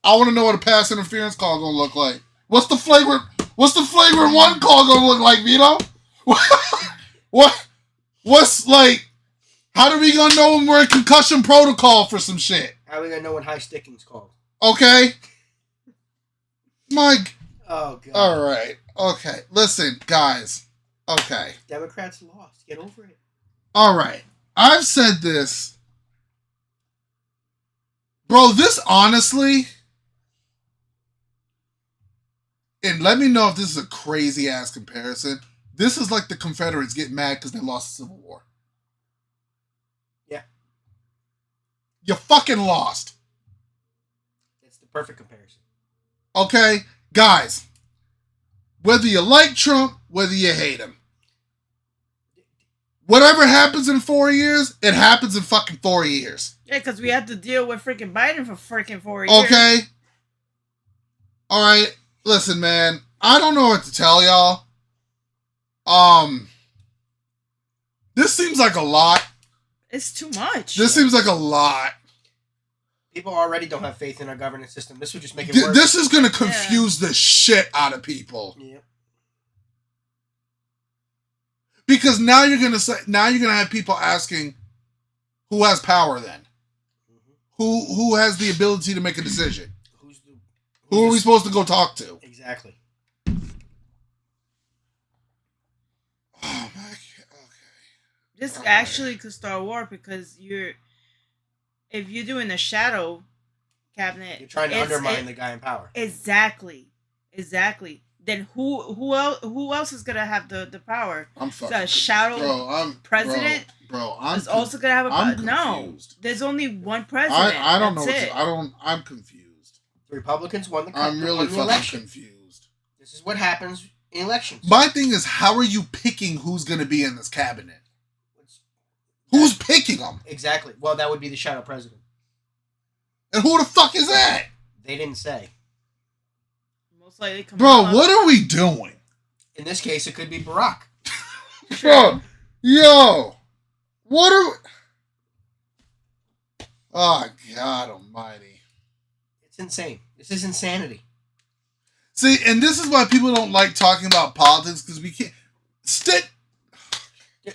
I want to know what a pass interference call gonna look like. What's the flagrant one call gonna look like, Vito? What's like? How do we gonna know when we're in concussion protocol for some shit? How are we gonna know when high sticking's called? Okay, Mike. Oh god. All right. Okay. Listen, guys. Okay. Democrats lost. Get over it. All right. I've said this, bro. This honestly. And let me know if this is a crazy ass comparison. This is like the Confederates getting mad because they lost the Civil War. Yeah. You fucking lost. That's the perfect comparison. Okay? Guys, whether you like Trump, whether you hate him, whatever happens in 4 years, it happens in fucking 4 years. Yeah, because we had to deal with freaking Biden for freaking 4 years. Okay? All right. Listen, man, I don't know what to tell y'all. This seems like a lot. It's too much. This seems like a lot. People already don't have faith in our governance system. This would just make it worse. This is gonna confuse the shit out of people. Yeah. Because now you're gonna have people asking, who has power then? Mm-hmm. Who has the ability to make a decision? Who are we supposed to go talk to? Exactly. Oh my god. Okay. This actually could start a war because if you're doing a shadow cabinet, You're trying to undermine the guy in power. Exactly. Then who else is gonna have the power? I'm fucking The shadow president. I'm is also gonna have a I'm power. No, confused. there's only one president. I don't know. That's it. I'm confused. The Republicans won the I'm really won the fucking election. confused. This is what happens in elections. My thing is, how are you picking who's going to be in this cabinet? Who's picking them? Exactly. Well, that would be the shadow president. And who the fuck is that? They didn't say. Most likely, Bro, what are we doing? In this case, it could be Barack. Bro, yo, what are? Oh God Almighty! It's insane. This is insanity. See, and this is why people don't like talking about politics because we can't.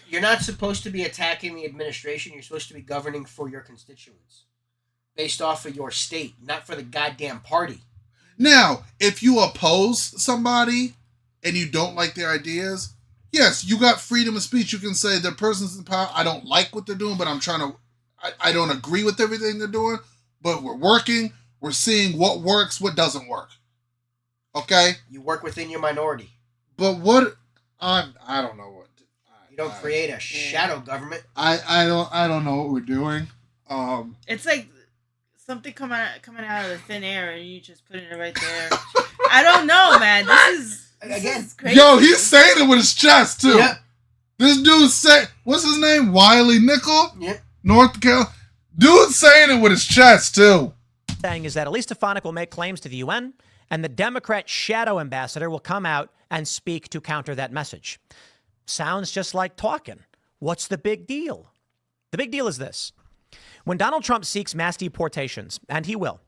You're not supposed to be attacking the administration. You're supposed to be governing for your constituents, based off of your state, not for the goddamn party. Now, if you oppose somebody and you don't like their ideas, yes, you got freedom of speech. You can say the person's in power. I don't like what they're doing, but I'm trying to. I don't agree with everything they're doing, but we're working. We're seeing what works, what doesn't work. Okay? You work within your minority. But what I don't know what you don't create a shadow government. I don't know what we're doing. It's like something coming out of the thin air and you just putting it right there. I don't know, man. This is crazy. Yo, he's saying it with his chest too. Yep. This dude say, what's his name? Wiley Nickel? Yep. North Carolina. Dude's saying it with his chest too. Saying is that Elise Stefanik will make claims to the UN, and the Democrat shadow ambassador will come out and speak to counter that message. Sounds just like talking. What's the big deal? The big deal is this. When Donald Trump seeks mass deportations, and he will,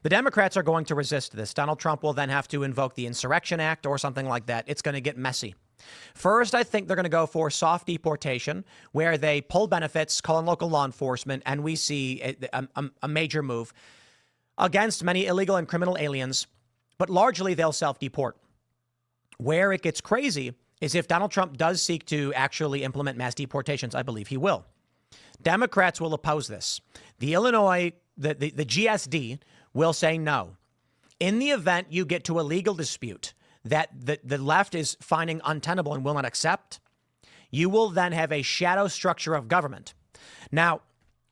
the Democrats are going to resist this. Donald Trump will then have to invoke the Insurrection Act or something like that. It's going to get messy. First, I think they're going to go for soft deportation, where they pull benefits, call in local law enforcement, and we see a major move against many illegal and criminal aliens, but largely they'll self-deport. Where it gets crazy is if Donald Trump does seek to actually implement mass deportations. I believe he will. Democrats will oppose this. The Illinois, the GSD will say no. In the event you get to a legal dispute that the left is finding untenable and will not accept, you will then have a shadow structure of government. Now,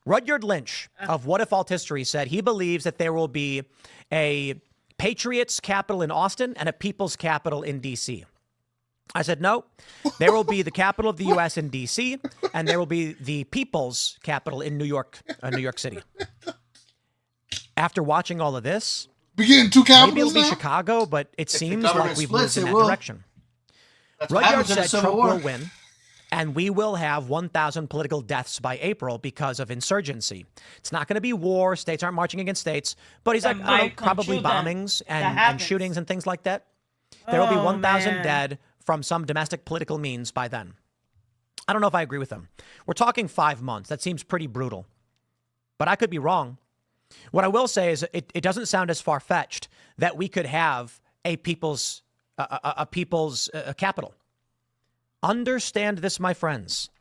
Rudyard Lynch of What If Alt History said he believes that there will be a Patriots capital in Austin and a People's capital in D.C. I said, no, there will be the capital of the U.S. in D.C. and there will be the People's capital in New York City. After watching all of this, we getting two capitals maybe it'll be now? Chicago, but it seems like we've moved in that direction. That's what Rudyard happens in a said civil Trump war. will win, and we will have 1,000 political deaths by April because of insurgency. It's not going to be war. States aren't marching against states. But he's That like, I don't know, might come probably true then. bombings That and happens. shootings and things like that. There will be Oh, 1,000 man. dead from some domestic political means by then. I don't know if I agree with him. We're talking 5 months. That seems pretty brutal. But I could be wrong. What I will say is it doesn't sound as far-fetched that we could have a people's capital. Understand this, my friends.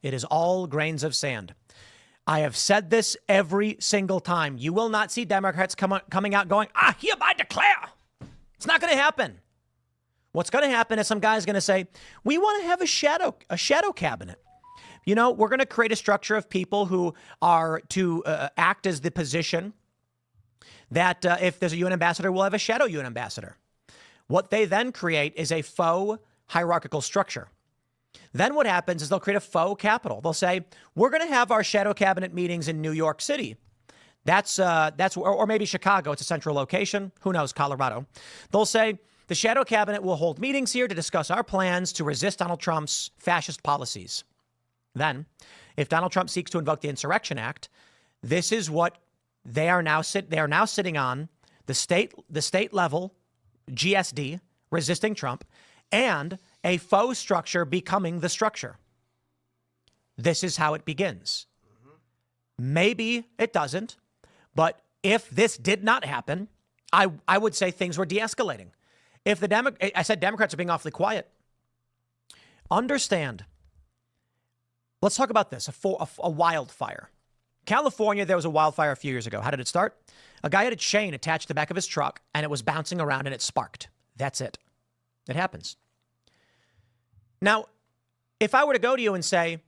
It is all grains of sand. I have said this every single time. You will not see Democrats coming out going, I hereby declare. It's not going to happen. What's going to happen is some guy's going to say, we want to have a shadow cabinet. You know, we're going to create a structure of people who are to act as the position that if there's a UN ambassador, we'll have a shadow UN ambassador. What they then create is a faux hierarchical structure. Then what happens is they'll create a faux capital. They'll say, we're going to have our shadow cabinet meetings in New York City. Or maybe Chicago. It's a central location. Who knows? Colorado. They'll say the shadow cabinet will hold meetings here to discuss our plans to resist Donald Trump's fascist policies. Then, if Donald Trump seeks to invoke the Insurrection Act, this is what they are now sitting on, the state level GSD resisting Trump, and a faux structure becoming the structure. This is how it begins. Maybe it doesn't, but if this did not happen, I would say things were de-escalating. If I said Democrats are being awfully quiet. Understand. Let's talk about this, a wildfire. California, there was a wildfire a few years ago. How did it start? A guy had a chain attached to the back of his truck, and it was bouncing around, and it sparked. That's it. It happens. Now, if I were to go to you and say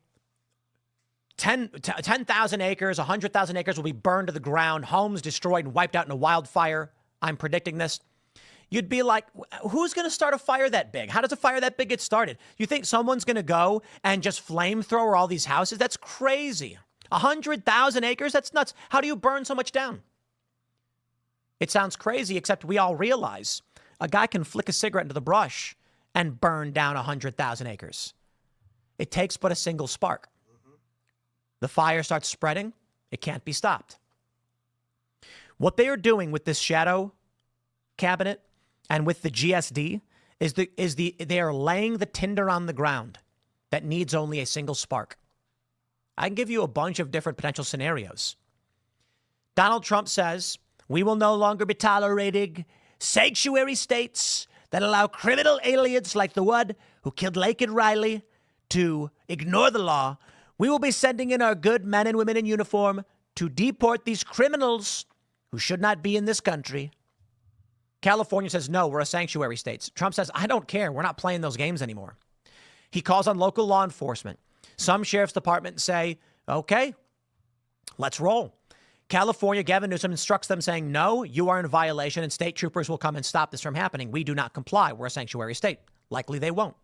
10,000 acres, 100,000 acres will be burned to the ground, homes destroyed and wiped out in a wildfire, I'm predicting this, you'd be like, who's going to start a fire that big? How does a fire that big get started? You think someone's going to go and just flamethrower all these houses? That's crazy. 100,000 acres? That's nuts. How do you burn so much down? It sounds crazy, except we all realize a guy can flick a cigarette into the brush and burn down 100,000 acres. It takes but a single spark. The fire starts spreading. It can't be stopped. What they are doing with this shadow cabinet and with the GSD they are laying the tinder on the ground that needs only a single spark. I can give you a bunch of different potential scenarios. Donald Trump says, we will no longer be tolerating sanctuary states that allow criminal aliens like the one who killed Laken Riley to ignore the law. We will be sending in our good men and women in uniform to deport these criminals who should not be in this country. California says, no, we're a sanctuary state. Trump says, I don't care. We're not playing those games anymore. He calls on local law enforcement. Some sheriff's departments say, okay, let's roll. California, Gavin Newsom instructs them saying, no, you are in violation and state troopers will come and stop this from happening. We do not comply. We're a sanctuary state. Likely they won't.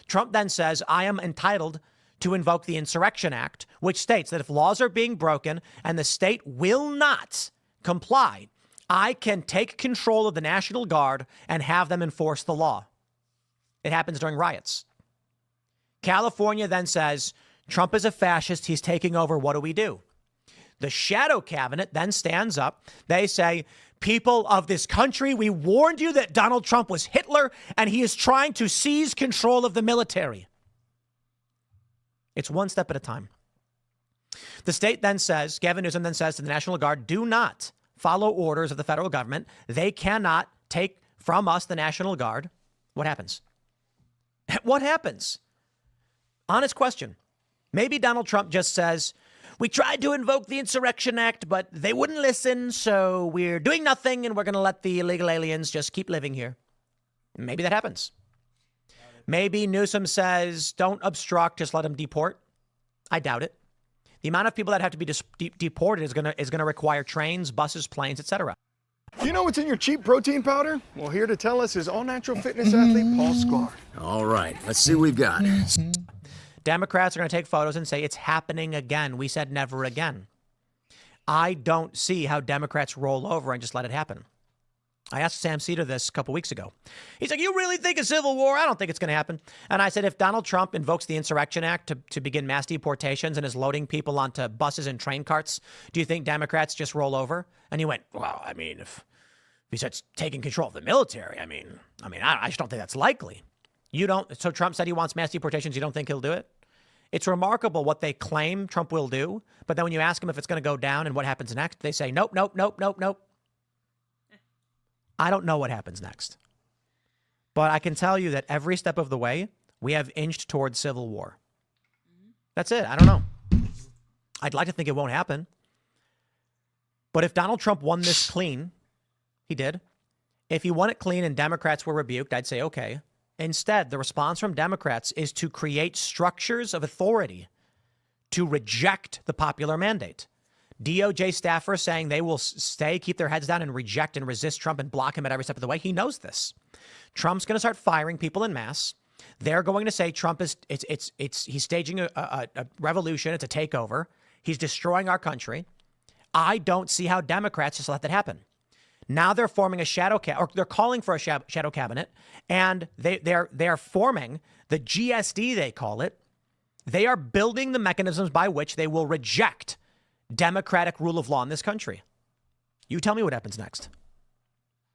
Trump then says, I am entitled to invoke the Insurrection Act, which states that if laws are being broken and the state will not comply, I can take control of the National Guard and have them enforce the law. It happens during riots. California then says, Trump is a fascist. He's taking over. What do we do? The shadow cabinet then stands up. They say, people of this country, we warned you that Donald Trump was Hitler and he is trying to seize control of the military. It's one step at a time. The state then says, Gavin Newsom then says to the National Guard, do not follow orders of the federal government. They cannot take from us the National Guard. What happens? What happens? Honest question. Maybe Donald Trump just says, we tried to invoke the Insurrection Act, but they wouldn't listen, so we're doing nothing and we're going to let the illegal aliens just keep living here. Maybe that happens. Maybe Newsom says, don't obstruct, just let them deport. I doubt it. The amount of people that have to be deported is going to require trains, buses, planes, etc. You know what's in your cheap protein powder? Well, here to tell us is all-natural fitness athlete Paul Sklar. All right, let's see what we've got. Democrats are going to take photos and say, it's happening again. We said never again. I don't see how Democrats roll over and just let it happen. I asked Sam Cedar this a couple weeks ago. He's like, you really think a civil war? I don't think it's going to happen. And I said, if Donald Trump invokes the Insurrection Act to begin mass deportations and is loading people onto buses and train carts, do you think Democrats just roll over? And he went, well, I mean, if he starts taking control of the military, I just don't think that's likely. You don't. So Trump said he wants mass deportations. You don't think he'll do it? It's remarkable what they claim Trump will do. But then when you ask him if it's going to go down and what happens next, they say, nope, nope, nope, nope, nope. I don't know what happens next. But I can tell you that every step of the way, we have inched towards civil war. That's it. I don't know. I'd like to think it won't happen. But if Donald Trump won this clean, he did. If he won it clean and Democrats were rebuked, I'd say, okay. Instead, the response from Democrats is to create structures of authority to reject the popular mandate. DOJ staffers saying they will stay, keep their heads down and reject and resist Trump and block him at every step of the way. He knows this. Trump's going to start firing people en masse. They're going to say Trump is, he's staging a revolution. It's a takeover. He's destroying our country. I don't see how Democrats just let that happen. Now they're forming a or they're calling for a shadow cabinet, and they're forming the GSD, they call it. They are building the mechanisms by which they will reject democratic rule of law in this country. You tell me what happens next.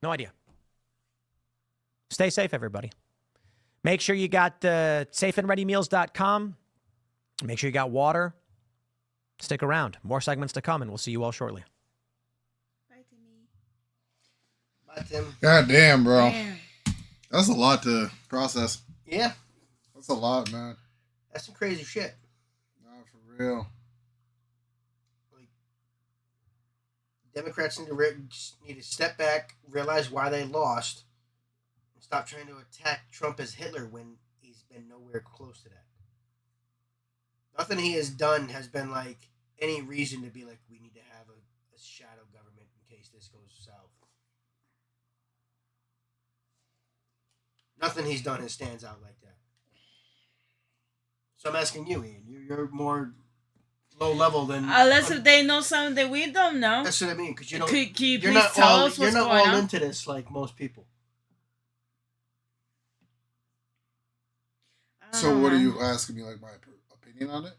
No idea. Stay safe, everybody. Make sure you got safeandreadymeals.com. Make sure you got water. Stick around. More segments to come, and we'll see you all shortly. Tim. God damn, bro. Damn. That's a lot to process. Yeah. That's a lot, man. That's some crazy shit. Nah, for real. Like, Democrats need to step back, realize why they lost, and stop trying to attack Trump as Hitler when he's been nowhere close to that. Nothing he has done has been like any reason to be like, we need to have a shadow government in case this goes south. Nothing he's done stands out like that. So I'm asking you, Ian. You're more low level than. Unless if they know something that we don't know. That's what I mean. Because you don't. Can you you're please not tell all, us You're what's not going all on? into this like most people. So what are you asking me? Like my opinion on it?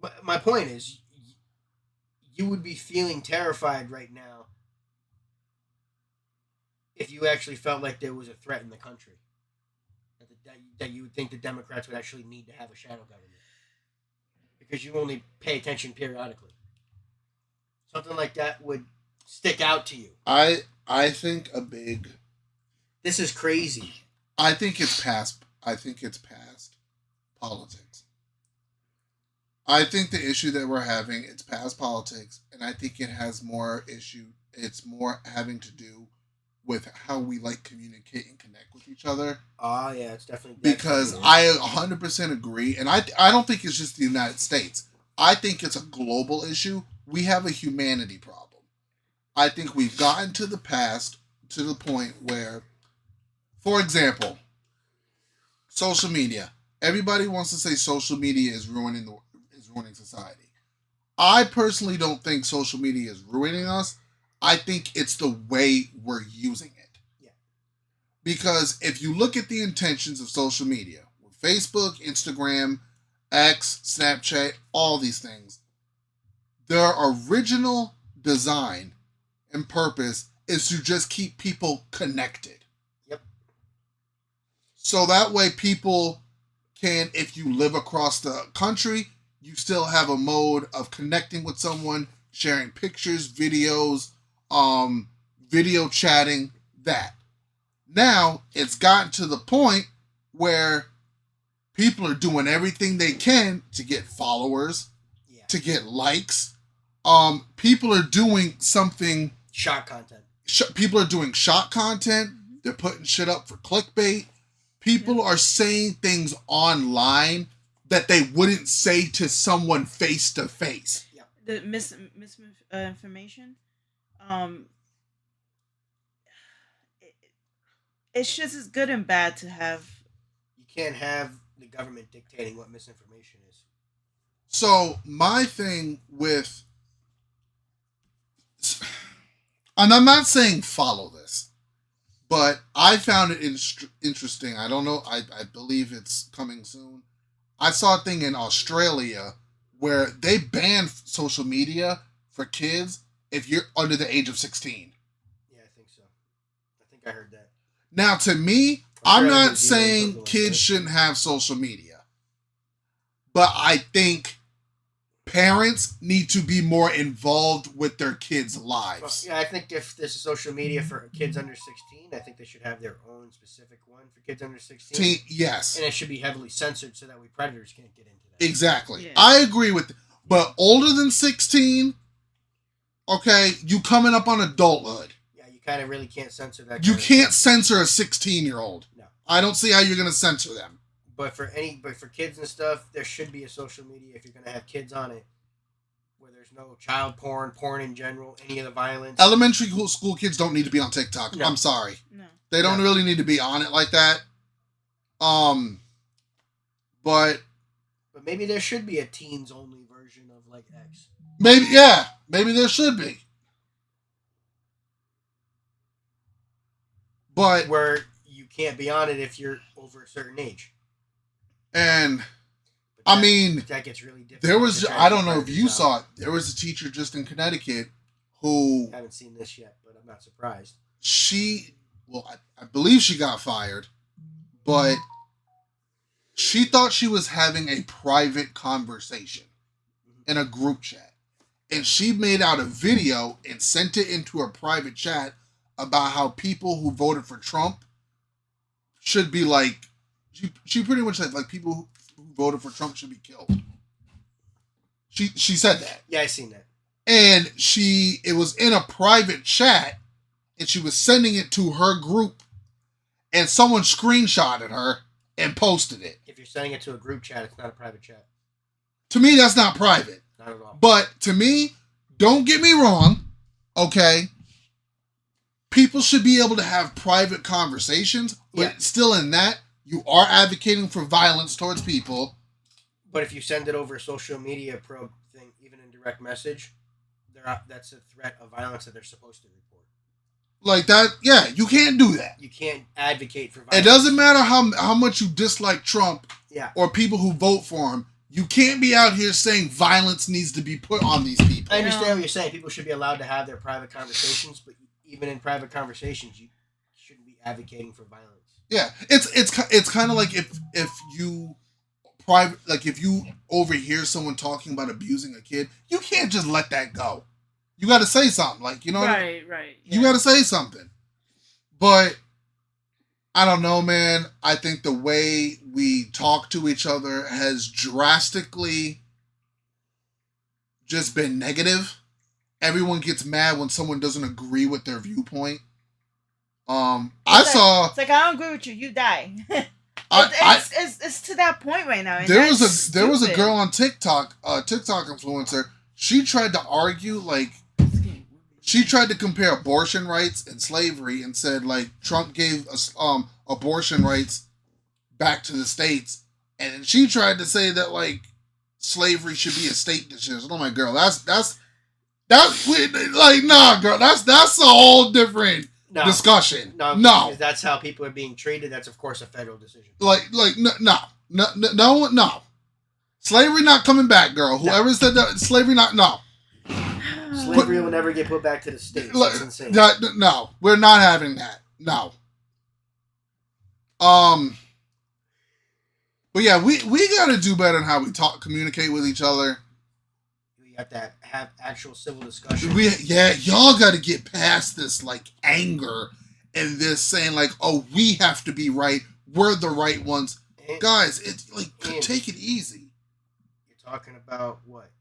Or? My point is, you would be feeling terrified right now if you actually felt like there was a threat in the country. That you would think the Democrats would actually need to have a shadow government. Because you only pay attention periodically. Something like that would stick out to you. I think a big... This is crazy. I think it's past politics. I think the issue that we're having, it's past politics, and I think it has more issue. It's more having to do with how we like communicate and connect with each other. Oh yeah, it's definitely because I 100% agree, and I don't think it's just the United States. I think it's a global issue. We have a humanity problem. I think we've gotten to the point where, for example, social media. Everybody wants to say social media is ruining society. I personally don't think social media is ruining us. I think it's the way we're using it. Yeah. Because if you look at the intentions of social media, with Facebook, Instagram, X, Snapchat, all these things, their original design and purpose is to just keep people connected. Yep. So that way people can, if you live across the country, you still have a mode of connecting with someone, sharing pictures, videos, video chatting, that. Now, it's gotten to the point where people are doing everything they can to get followers, to get likes. People are doing something... Shot content. People are doing shot content. They're putting shit up for clickbait. People are saying things online that they wouldn't say to someone face to face. The misinformation. It's just as good and bad to have. You can't have the government dictating what misinformation is. So my thing with, and I'm not saying follow this, but I found it interesting. I don't know. I believe it's coming soon. I saw a thing in Australia where they banned social media for kids if you're under the age of 16. Yeah, I think so. I think I heard that. Now, to me, I'm not saying kids shouldn't have social media, but I think parents need to be more involved with their kids' lives. Well, yeah, I think if there's social media for kids under 16, I think they should have their own specific one for kids under 16. Yes. And it should be heavily censored so that predators can't get into that. Exactly. Yeah. I agree with that. But older than 16, okay, you coming up on adulthood. Yeah, you kind of really can't censor that. You can't censor a 16-year-old. No. I don't see how you're going to censor them. But for kids and stuff, there should be a social media if you're going to have kids on it where there's no child porn in general, any of the violence. Elementary school kids don't need to be on TikTok. No. I'm sorry. No. They don't really need to be on it like that. But maybe there should be a teens only version of like X. Maybe there should be. But where you can't be on it if you're over a certain age. And I mean, that gets really difficult. There was, I don't know if you saw it. There was a teacher just in Connecticut who I haven't seen this yet, but I'm not surprised. I believe she got fired, but she thought she was having a private conversation in a group chat, and she made out a video and sent it into her private chat about how people who voted for Trump should be like. She pretty much said like people who voted for Trump should be killed. She said that. Yeah, I seen that. And it was in a private chat, and she was sending it to her group, and someone screenshotted her and posted it. If you're sending it to a group chat, it's not a private chat. To me, that's not private. Not at all. But to me, don't get me wrong, okay? People should be able to have private conversations, but still in that, you are advocating for violence towards people. But if you send it over a social media probe thing, even in direct message, that's a threat of violence that they're supposed to report. Like that, yeah, you can't do that. You can't advocate for violence. It doesn't matter how much you dislike Trump or people who vote for him. You can't be out here saying violence needs to be put on these people. I understand what you're saying. People should be allowed to have their private conversations, but even in private conversations, you shouldn't be advocating for violence. Yeah, it's kind of like if you overhear someone talking about abusing a kid, you can't just let that go. You got to say something, like, you know, right. Yeah. You got to say something. But I don't know, man. I think the way we talk to each other has drastically just been negative. Everyone gets mad when someone doesn't agree with their viewpoint. It's like, I don't agree with you. You die. It's to that point right now. There was a girl on TikTok, TikTok influencer. She tried to argue like she tried to compare abortion rights and slavery and said, like, Trump gave us abortion rights back to the states, and she tried to say that, like, slavery should be a state decision. I'm like, girl, that's like, nah, girl, that's a whole different discussion. No, No, because that's how people are being treated. That's of course a federal decision. No. Slavery not coming back, girl. Whoever said that, slavery not, no. Slavery will never get put back to the states. That's insane. No, we're not having that. No. But yeah, we got to do better in how we communicate with each other. We got to have actual civil discussion. Y'all got to get past this, like, anger and this saying, like, oh, we have to be right. We're the right ones. Guys, it's like, take it easy. You're talking about what?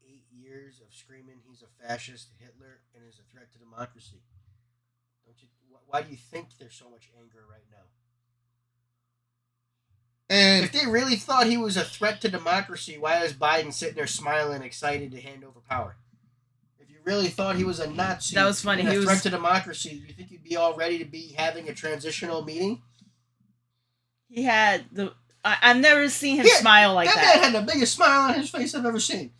8 years of screaming he's a fascist, Hitler, and is a threat to democracy. Don't you? Why do you think there's so much anger right now? And if they really thought he was a threat to democracy, why is Biden sitting there smiling, excited to hand over power? If you really thought he was a Nazi, that was funny. And a threat to democracy, you think you'd be all ready to be having a transitional meeting? He had I've never seen him smile like that. That man had the biggest smile on his face I've ever seen.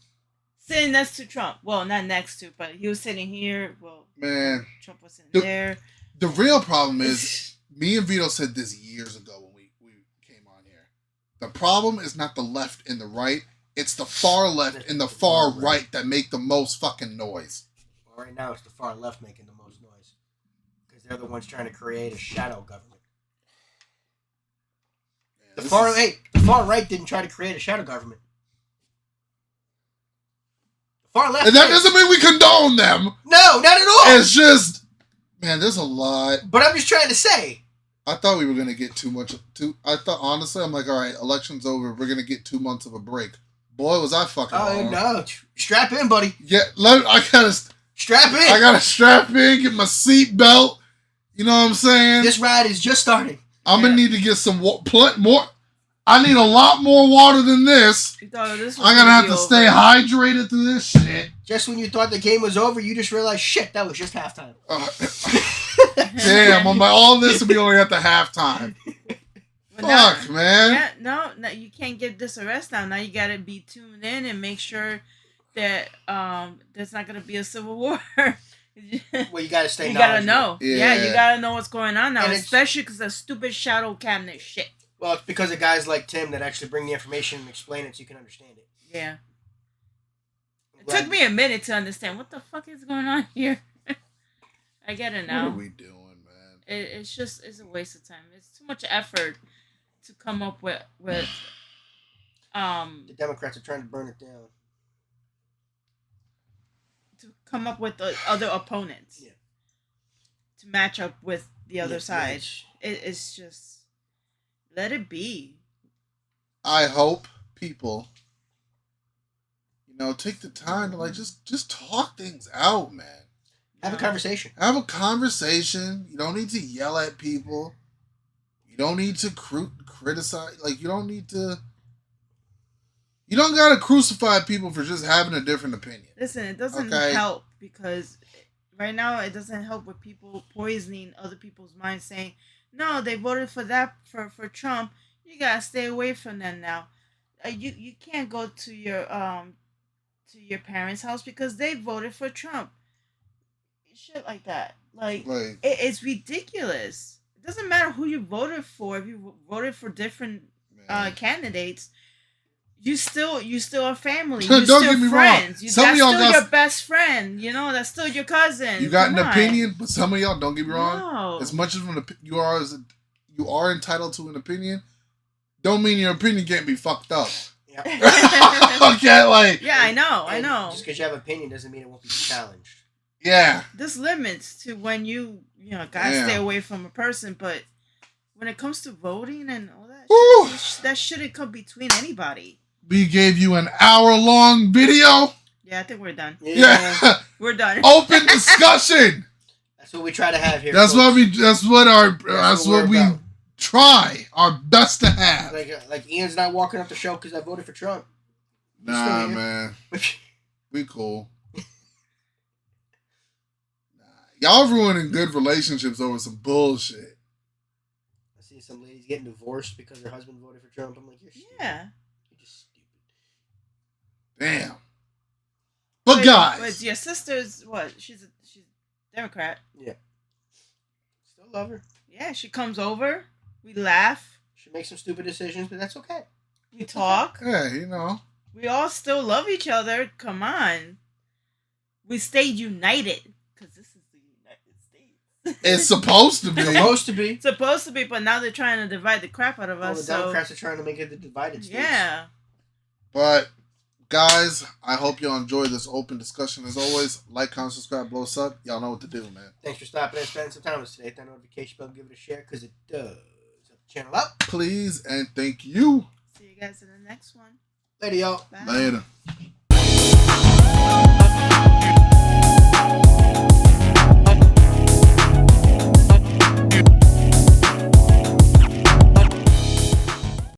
Sitting next to Trump. Well, not next to, but he was sitting here. Well, man, Trump was sitting there. The real problem is, me and Vito said this years ago when we came on here. The problem is not the left and the right. It's the far left and the far right that make the most fucking noise. Well, right now it's the far left making the most noise. Because they're the ones trying to create a shadow government. The far right didn't try to create a shadow government. The far left. And that doesn't mean we condone them. No, not at all. It's just, man, there's a lot. But I'm just trying to say. I thought we were gonna get I thought, honestly, I'm like, all right, election's over. We're gonna get 2 months of a break. Boy, was I fucking wrong. No, strap in, buddy. Yeah, I gotta strap in. I gotta strap in, get my seat belt. You know what I'm saying? This ride is just starting. I'm gonna need to get some more. I need a lot more water than this. I'm gonna have to stay hydrated through this shit. Just when you thought the game was over, you just realized, shit, that was just halftime. Damn, I'm like, all this will be only at the halftime. Fuck, man. Yeah, no, you can't get this arrest now. Now you gotta be tuned in and make sure that there's not gonna be a civil war. Well, you gotta stay. You gotta know. Yeah, you gotta know what's going on now, And especially because of stupid shadow cabinet shit. Well, it's because of guys like Tim that actually bring the information and explain it so you can understand it. Yeah. It took me a minute to understand what the fuck is going on here. I get it now. What are we doing, man? It's a waste of time. It's too much effort to come up with the Democrats are trying to burn it down. To come up with the other opponents. Yeah. To match up with the other side. It's just let it be. I hope people, take the time to just talk things out, man. Have a conversation. Have a conversation. You don't need to yell at people. You don't need to criticize. You don't need to. You don't gotta crucify people for just having a different opinion. Listen, it doesn't help because right now it doesn't help with people poisoning other people's minds, saying, "No, they voted for that for Trump. You gotta stay away from them now. You can't go to your parents' house because they voted for Trump." Shit like that. It's ridiculous. It doesn't matter who you voted for. If you voted for different candidates, you still a family. You're Don't still get me friends. wrong. That's still your best friend. That's still your cousin. You got an opinion, but some of y'all, don't get me wrong. No. As much as you are entitled to an opinion, don't mean your opinion can't be fucked up. Yeah. Okay, yeah, I know. Just because you have an opinion doesn't mean it won't be challenged. Yeah. There's limits to when you gotta stay away from a person, but when it comes to voting and all that, that shouldn't come between anybody. We gave you an hour-long video. Yeah, I think we're done. Yeah. We're done. Open discussion. That's what we try to have here. That's what we try our best to have. Like Ian's not walking up the show because I voted for Trump. Nah, man. We cool. Y'all ruining good relationships over some bullshit. I see some ladies getting divorced because their husband voted for Trump. I'm like, you're stupid. Yeah. You're just stupid. Damn. But guys, But your sister's what? She's Democrat. Yeah. Still love her. Yeah, she comes over. We laugh. She makes some stupid decisions, but that's okay. We talk. yeah, you know. We all still love each other. Come on. We stayed united because this is the United States. It's supposed to be. Supposed to be. It's supposed to be, but now they're trying to divide the crap out of Well, us. the Democrats are trying to make it the divided states. Yeah. But guys, I hope y'all enjoyed this open discussion. As always, like, comment, subscribe, blow us up. Y'all know what to do, man. Thanks for stopping and spending some time with us today. Hit that notification bell, give it a share because it does. Help the channel up. Please and thank you. See you guys in the next one. Later, y'all. Bye. Later.